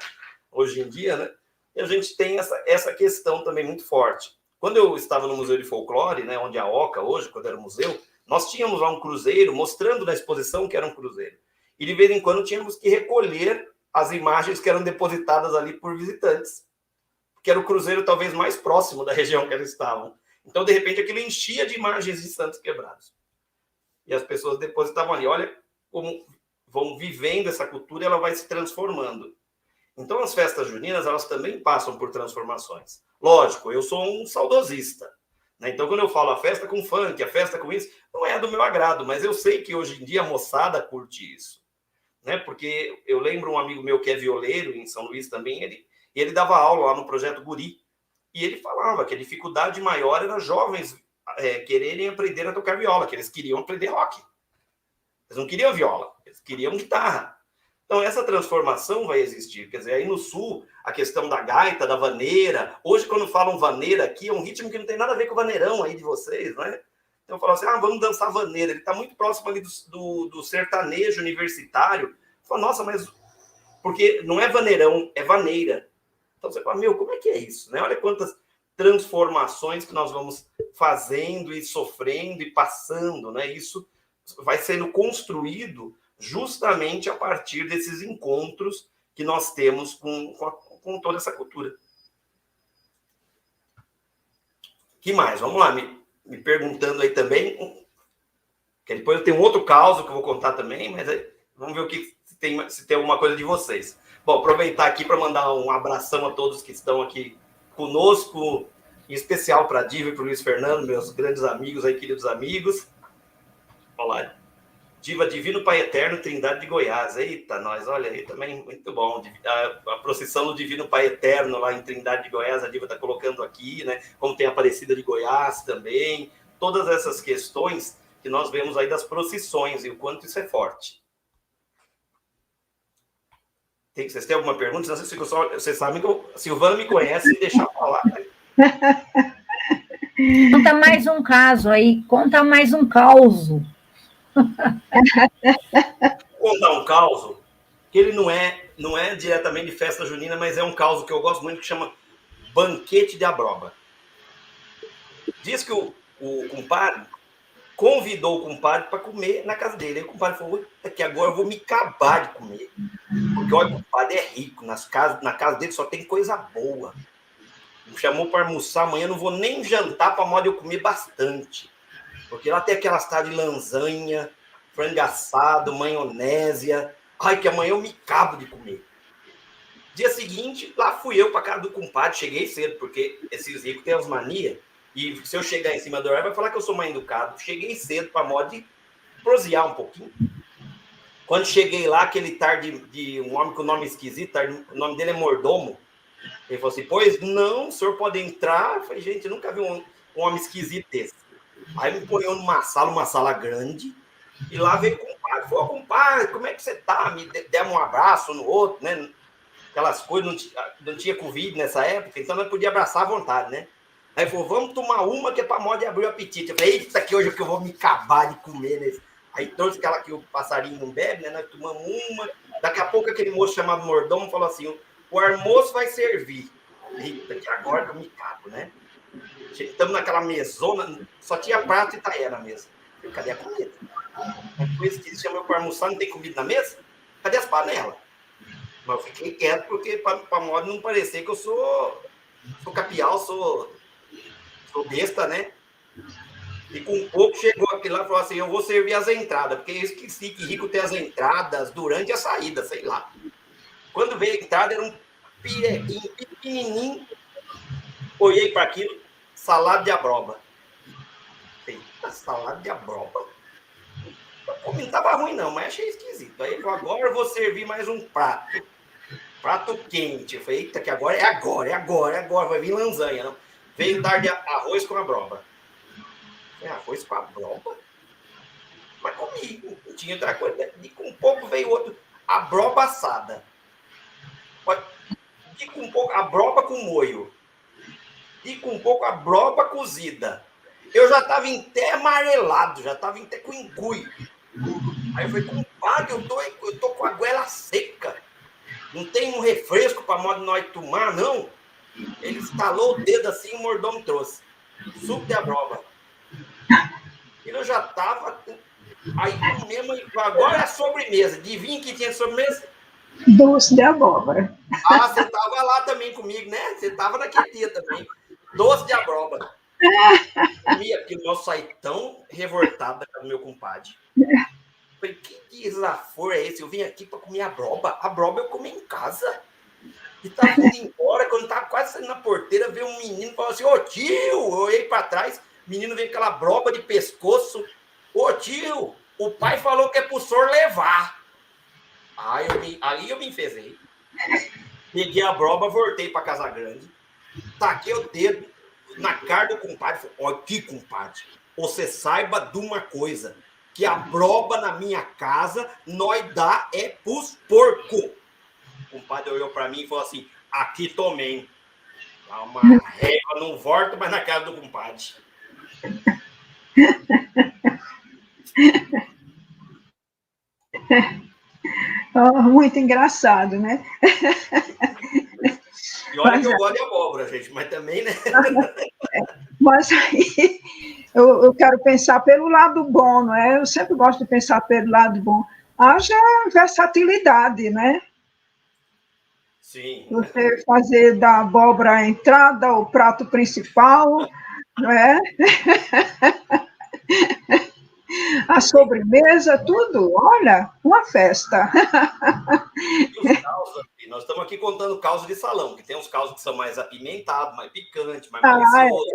hoje em dia, né? E a gente tem essa questão também muito forte. Quando eu estava no Museu de Folclore, né, onde é a Oca hoje, quando era o museu, nós tínhamos lá um cruzeiro, mostrando na exposição que era um cruzeiro. E de vez em quando tínhamos que recolher as imagens que eram depositadas ali por visitantes, que era o cruzeiro talvez mais próximo da região que eles estavam. Então, de repente, aquilo enchia de imagens de santos quebrados. E as pessoas depositavam ali. Olha como vão vivendo essa cultura e ela vai se transformando. Então, as festas juninas, elas também passam por transformações. Lógico, eu sou um saudosista. Né? Então, quando eu falo a festa com funk, a festa com isso, não é do meu agrado, mas eu sei que hoje em dia a moçada curte isso. Né? Porque eu lembro um amigo meu que é violeiro em São Luís também, ele dava aula lá no Projeto Guri. E ele falava que a dificuldade maior era jovens quererem aprender a tocar viola, que eles queriam aprender rock. Eles não queriam viola, eles queriam guitarra. Então, essa transformação vai existir. Quer dizer, aí no Sul, a questão da gaita, da vaneira. Hoje, quando falam vaneira aqui, é um ritmo que não tem nada a ver com o vaneirão aí de vocês, né? Então falou assim, vamos dançar vaneira. Ele está muito próximo ali do sertanejo universitário. Falou, nossa, mas... Porque não é vaneirão, é vaneira. Então você fala, como é que é isso? Né? Olha quantas transformações que nós vamos fazendo e sofrendo e passando. Né? Isso vai sendo construído justamente a partir desses encontros que nós temos com toda essa cultura. Que mais? Vamos lá, me perguntando aí também, que depois eu tenho um outro caso que eu vou contar também, mas aí, vamos ver se tem alguma coisa de vocês. Bom, aproveitar aqui para mandar um abração a todos que estão aqui conosco, em especial para a Diva e para o Luiz Fernando, meus grandes amigos aí, queridos amigos. Olá, Diva Divino Pai Eterno, Trindade de Goiás. Eita, nós, olha aí, também muito bom. A procissão do Divino Pai Eterno lá em Trindade de Goiás, a Diva está colocando aqui, né? Como tem a Aparecida de Goiás também. Todas essas questões que nós vemos aí das procissões e o quanto isso é forte. Vocês têm alguma pergunta? Não sei se vocês sabem que a Silvana me conhece e deixa eu falar. Conta mais um caso aí, conta mais um caos. Vou contar um caos, que ele não é diretamente de festa junina, mas é um caos que eu gosto muito, que chama Banquete de Abroba. Diz que o compadre convidou o compadre para comer na casa dele. Aí o compadre falou, que agora eu vou me acabar de comer. Porque, olha, o compadre é rico, na casa dele só tem coisa boa. Me chamou para almoçar amanhã, não vou nem jantar para modo eu comer bastante. Porque lá tem aquelas tarde de lasanha, frango assado, maionésia. Ai, que amanhã eu me acabo de comer. Dia seguinte, lá fui eu para casa do compadre, cheguei cedo, porque esses ricos têm as manias. E se eu chegar em cima do horário, vai falar que eu sou mal educado. Cheguei cedo para modo de prosear um pouquinho. Quando cheguei lá, aquele tarde de um homem com nome esquisito, o nome dele é Mordomo. Ele falou assim, pois não, o senhor pode entrar. Eu falei, gente, eu nunca vi um homem esquisito desse. Aí me põe numa sala grande, e lá veio o compadre. Falou, compadre, como é que você tá? Me demos um abraço no outro, né? Aquelas coisas, não tinha Covid nessa época, então não podia abraçar à vontade, né? Aí falou, vamos tomar uma que é para modo de abrir o apetite. Eu falei, eita, que hoje que eu vou me acabar de comer, né? Aí trouxe aquela que o passarinho não bebe, né? Nós tomamos uma. Daqui a pouco aquele moço chamado Mordomo falou assim, o almoço vai servir. Eita, que agora que eu me cago, né? Estamos naquela mesona, só tinha prato e talher na mesa. Eu, cadê a comida? Depois que eles chamam para almoçar, não tem comida na mesa? Cadê as panelas? Mas eu fiquei quieto, porque para modo não parecer que eu sou capial, sou besta, né? E com um pouco chegou aquele lá e falou assim, eu vou servir as entradas, porque eu esqueci que rico tem as entradas durante a saída, sei lá. Quando veio a entrada, era um pirequinho pequenininho. Olhei para aquilo, salada de abroba. Eita, salada de abroba. Não estava ruim não, mas achei esquisito. Aí ele falou, agora eu vou servir mais um prato. Prato quente. Eu falei, eita, que agora é agora. Vai vir lasanha, não? Veio tarde arroz com abroba. Arroz com abroba? Mas comi, não tinha outra coisa. E com um pouco veio outro. Abroba assada. E com um pouco abroba com molho. E com um pouco abroba cozida. Eu já estava até amarelado, já estava até com engui. Aí eu falei, compadre, eu tô com a goela seca. Não tem um refresco para modo nós tomar, não? Ele estalou o dedo assim e o Mordomo trouxe. Suco de abroba. Eu já estava... Aí mesmo, agora é a sobremesa. Adivinha que tinha sobremesa? Doce de abóbora. Ah, você estava lá também comigo, né? Você estava naquele dia também. Doce de abóbora. Comi aquilo, eu saí tão revoltado da casa do meu compadre. Falei, que desaforo é esse? Eu vim aqui para comer abroba. Abroba eu comi em casa. E tava indo embora, quando tava quase saindo na porteira, veio um menino e falou assim, ô tio, eu olhei para trás, o menino veio com aquela broba de pescoço. Ô tio, o pai falou que é pro senhor levar. Aí eu me enfezei. Peguei a broba, voltei para Casa Grande, taquei o dedo na cara do compadre. Olha aqui, compadre, você saiba de uma coisa, que a broba na minha casa, nós dá é pros porcos. O compadre olhou para mim e falou assim, aqui tomei. Dá uma régua, não volto mais na casa do compadre. Oh, muito engraçado, né? E olha que eu gosto de abóbora, gente, mas também, né? Mas aí eu quero pensar pelo lado bom, não é? Eu sempre gosto de pensar pelo lado bom. Haja versatilidade, né? Sim. Você fazer da abóbora a entrada, o prato principal, não é? A sobremesa, tudo. Olha, uma festa. E os causos aqui? Nós estamos aqui contando causos de salão, que tem uns causos que são mais apimentados, mais picantes, mais Ah, maliciosos.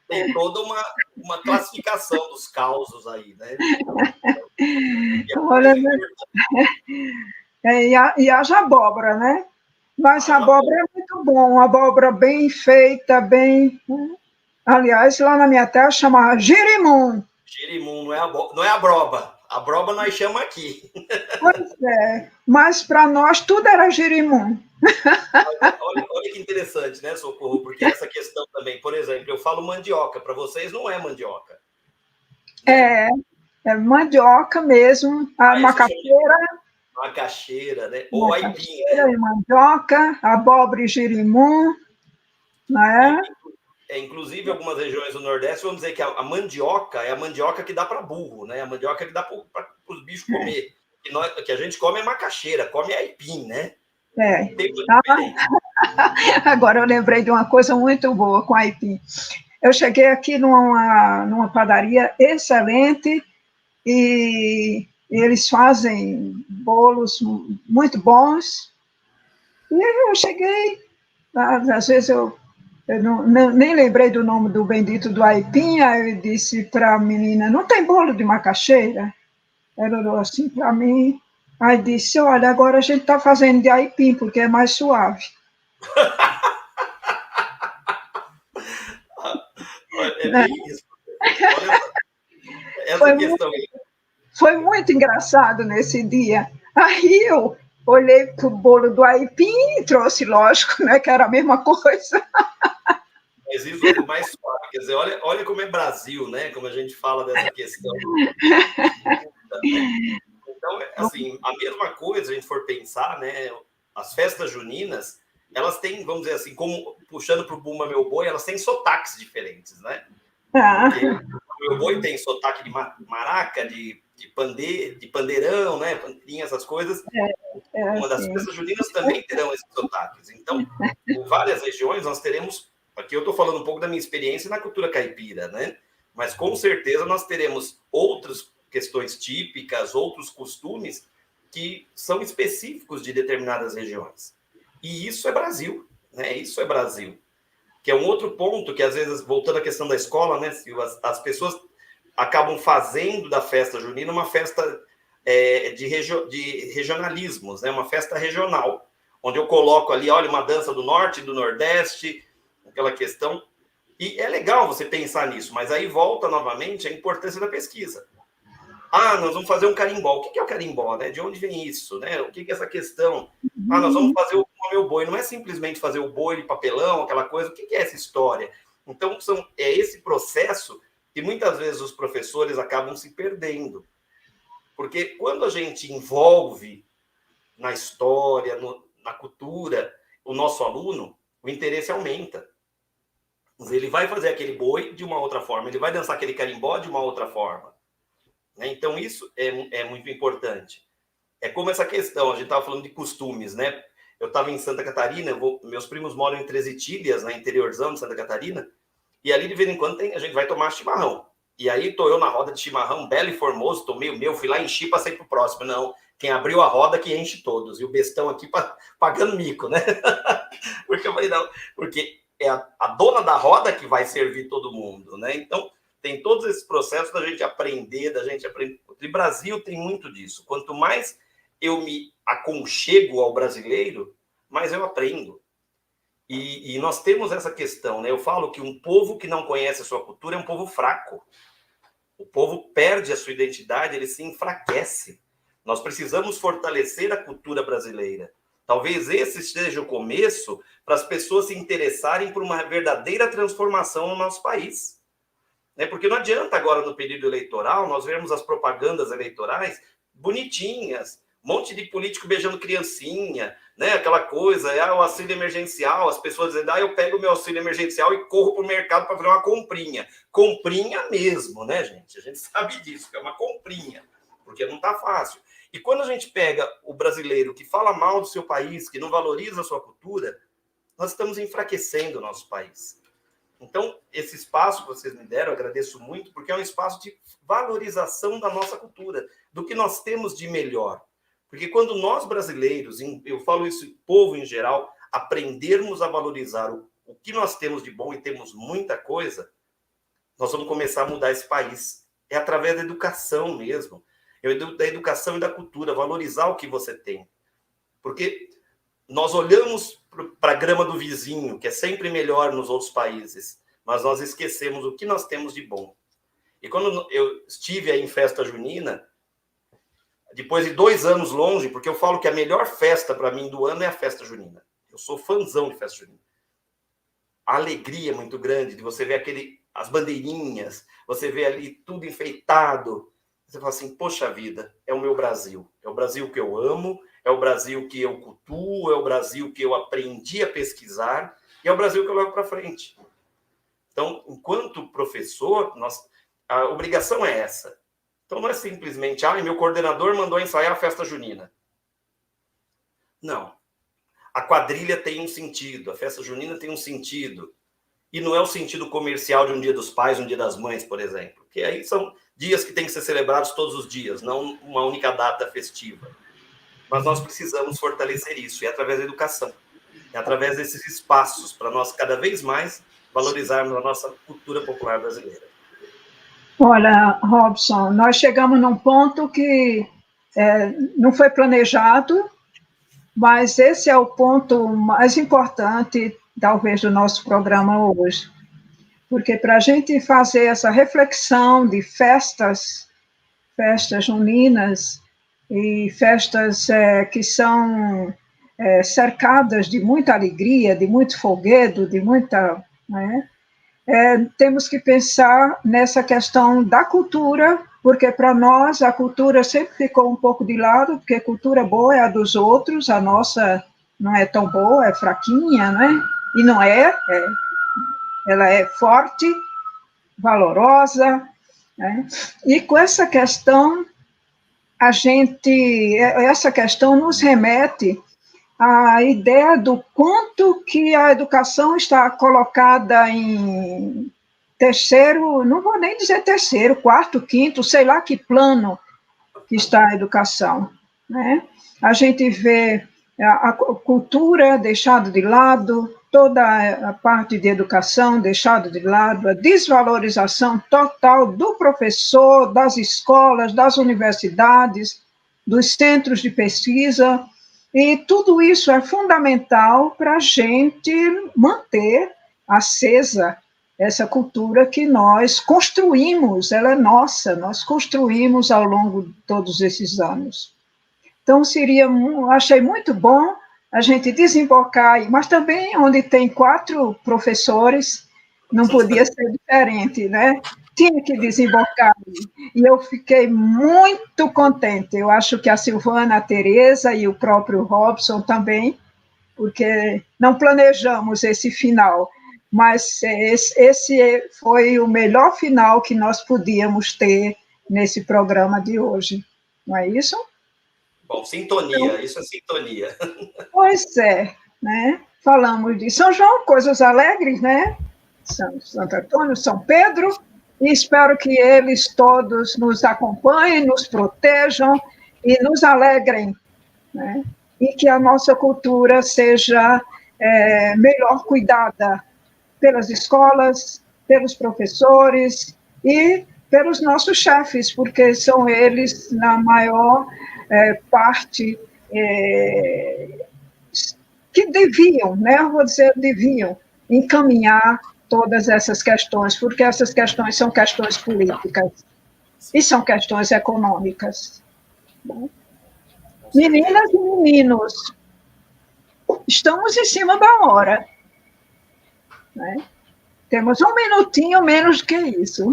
Tem toda uma classificação dos causos aí, né? E a olha, coisa importante. e haja abóbora, né? Mas a Haja abóbora é muito bom, abóbora bem feita, bem. Aliás, lá na minha terra chamava girimum. Girimum, não é a broba. A broba nós chamamos aqui. Pois é, mas para nós tudo era girimum. Olha que interessante, né, Socorro? Porque essa questão também, por exemplo, eu falo mandioca, para vocês não é mandioca. Né? É mandioca mesmo, a Aí se chama macaxeira, macaxeira, né? Ou aipim, né? e mandioca, abóbora e girimum, né? Inclusive, algumas regiões do Nordeste, vamos dizer que a mandioca é a mandioca que dá para burro, né? A mandioca que dá para os bichos comer. Que a gente come é macaxeira, come aipim, né? É. Tem uma diferença. Agora eu lembrei de uma coisa muito boa com aipim. Eu cheguei aqui numa padaria excelente e eles fazem bolos muito bons. E eu cheguei, às vezes eu nem lembrei do nome do bendito do aipim, aí eu disse para a menina, não tem bolo de macaxeira? Ela olhou assim para mim, aí disse, olha, agora a gente está fazendo de aipim, porque é mais suave. É bem isso. Olha essa questão aí. Foi muito engraçado nesse dia. Aí eu olhei para o bolo do aipim e trouxe, lógico, né, que era a mesma coisa. Mas isso é mais suave. Quer dizer, olha como é Brasil, né? Como a gente fala dessa questão. Então, assim, a mesma coisa, a gente for pensar, né? As festas juninas, elas têm, vamos dizer assim, como puxando para o Bumba Meu Boi, elas têm sotaques diferentes, né? Porque o Meu Boi tem sotaque de maraca, de pandeirão, né? Pandeirinha, essas coisas. Uma das festas juninas também terão esses sotaques. Então, em várias regiões, nós teremos. Aqui eu estou falando um pouco da minha experiência na cultura caipira, né? Mas com certeza nós teremos outras questões típicas, outros costumes que são específicos de determinadas regiões. E isso é Brasil, né? Isso é Brasil. Que é um outro ponto que, às vezes, voltando à questão da escola, né, as pessoas acabam fazendo da festa junina uma festa de regionalismos, né? Uma festa regional, onde eu coloco ali, olha, uma dança do norte, do nordeste, aquela questão. E é legal você pensar nisso, mas aí volta novamente a importância da pesquisa. Nós vamos fazer um carimbó. O que é o carimbó, né? De onde vem isso, né? O que é essa questão? Nós vamos fazer o meu boi. Não é simplesmente fazer o boi de papelão, aquela coisa. O que é essa história? Então, é esse processo que muitas vezes os professores acabam se perdendo. Porque quando a gente envolve na história, na cultura, o nosso aluno, o interesse aumenta. Ele vai fazer aquele boi de uma outra forma, ele vai dançar aquele carimbó de uma outra forma. Então, isso é muito importante. É como essa questão, a gente estava falando de costumes, né? Eu estava em Santa Catarina, meus primos moram em Três Itílias, na interiorzão de Santa Catarina, e ali de vez em quando a gente vai tomar chimarrão. E aí estou eu na roda de chimarrão, belo e formoso, tomei o meu, fui lá, enchi, passei para o próximo. Não, quem abriu a roda que enche todos. E o bestão aqui pagando mico, né? Porque eu falei, não, porque é a dona da roda que vai servir todo mundo, né? Então, tem todos esses processos da gente aprender, O Brasil tem muito disso. Quanto mais eu me aconchego ao brasileiro, mais eu aprendo. E nós temos essa questão, né? Eu falo que um povo que não conhece a sua cultura é um povo fraco. O povo perde a sua identidade, ele se enfraquece. Nós precisamos fortalecer a cultura brasileira. Talvez esse seja o começo para as pessoas se interessarem por uma verdadeira transformação no nosso país. né? Porque não adianta agora, no período eleitoral, nós vemos as propagandas eleitorais bonitinhas, um monte de político beijando criancinha, né? Aquela coisa, o auxílio emergencial, as pessoas dizendo, eu pego o meu auxílio emergencial e corro para o mercado para fazer uma comprinha. Comprinha mesmo, né, gente? A gente sabe disso, que é uma comprinha, porque não está fácil. E quando a gente pega o brasileiro que fala mal do seu país, que não valoriza a sua cultura, nós estamos enfraquecendo o nosso país. Então, esse espaço que vocês me deram, eu agradeço muito, porque é um espaço de valorização da nossa cultura, do que nós temos de melhor. Porque quando nós brasileiros, eu falo isso, povo em geral, aprendermos a valorizar o que nós temos de bom, e temos muita coisa, nós vamos começar a mudar esse país. É através da educação mesmo. Da educação e da cultura, valorizar o que você tem. Porque nós olhamos para a grama do vizinho, que é sempre melhor nos outros países, mas nós esquecemos o que nós temos de bom. E quando eu estive aí em festa junina, depois de 2 anos longe, porque eu falo que a melhor festa para mim do ano é a festa junina. Eu sou fãzão de festa junina. A alegria é muito grande de você ver as bandeirinhas, você vê ali tudo enfeitado. Você fala assim, poxa vida, é o meu Brasil. É o Brasil que eu amo, é o Brasil que eu cultuo, é o Brasil que eu aprendi a pesquisar, e é o Brasil que eu levo para frente. Então, enquanto professor, a obrigação é essa. Então, não é simplesmente, meu coordenador mandou ensaiar a festa junina. Não. A quadrilha tem um sentido, a festa junina tem um sentido. E não é o sentido comercial de um dia dos pais, um dia das mães, por exemplo. Porque aí são dias que têm que ser celebrados todos os dias, não uma única data festiva. Mas nós precisamos fortalecer isso, e através da educação. É através desses espaços, para nós cada vez mais valorizarmos a nossa cultura popular brasileira. Olha, Robson, nós chegamos num ponto que não foi planejado, mas esse é o ponto mais importante, talvez, do nosso programa hoje. Porque para a gente fazer essa reflexão de festas juninas, e festas que são cercadas de muita alegria, de muito folguedo, de muita... né? Temos que pensar nessa questão da cultura, porque para nós a cultura sempre ficou um pouco de lado, porque a cultura boa é a dos outros, a nossa não é tão boa, é fraquinha, né? E não ela é forte, valorosa, né? E com essa questão, essa questão nos remete à ideia do quanto que a educação está colocada em terceiro, não vou nem dizer terceiro, quarto, quinto, sei lá que plano que está a educação, né? A gente vê a cultura deixada de lado, toda a parte de educação deixada de lado, a desvalorização total do professor, das escolas, das universidades, dos centros de pesquisa, e tudo isso é fundamental para a gente manter acesa essa cultura que nós construímos, ela é nossa, nós construímos ao longo de todos esses anos. Então, achei muito bom a gente desembocar, mas também onde tem 4 professores, não podia ser diferente, né? Tinha que desembocar. E eu fiquei muito contente. Eu acho que a Silvana, a Tereza e o próprio Robson também, porque não planejamos esse final, mas esse foi o melhor final que nós podíamos ter nesse programa de hoje. Não é isso? Bom, sintonia, então, isso é sintonia. Pois é, né? Falamos de São João, coisas alegres, né? Santo Antônio, São Pedro, e espero que eles todos nos acompanhem, nos protejam e nos alegrem, né? E que a nossa cultura seja melhor cuidada pelas escolas, pelos professores e pelos nossos chefes, porque são eles, na maior parte, que deviam, né? Eu vou dizer, deviam encaminhar todas essas questões, porque essas questões são questões políticas e são questões econômicas. Meninas e meninos, estamos em cima da hora, né? Temos um minutinho menos que isso.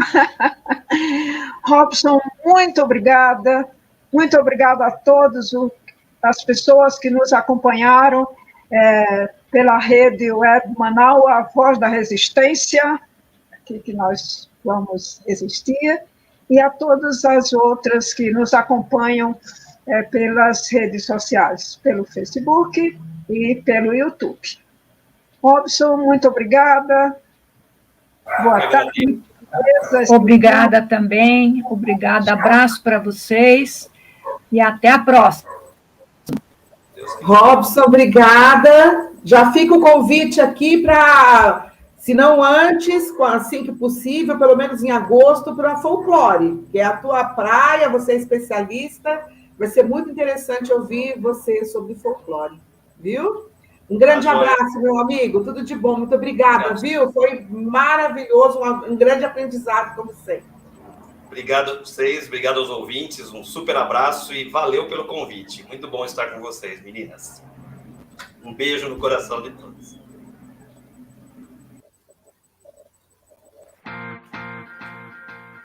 Robson, muito obrigada. Muito obrigada a todas as pessoas que nos acompanharam pela rede web Manaus, a Voz da Resistência, aqui que nós vamos existir, e a todas as outras que nos acompanham pelas redes sociais, pelo Facebook e pelo YouTube. Robson, muito obrigada. Boa tarde. Obrigada também. Obrigada. Abraço para vocês e até a próxima. Robson, obrigada. Já fica o convite aqui para, se não antes, assim que possível, pelo menos em agosto, para a Folclore, que é a tua praia, você é especialista. Vai ser muito interessante ouvir você sobre folclore, viu? Um grande abraço, meu amigo. Tudo de bom. Muito obrigada, viu? Foi maravilhoso, um grande aprendizado, como sempre. Obrigado a vocês, obrigado aos ouvintes, um super abraço e valeu pelo convite. Muito bom estar com vocês, meninas. Um beijo no coração de todos.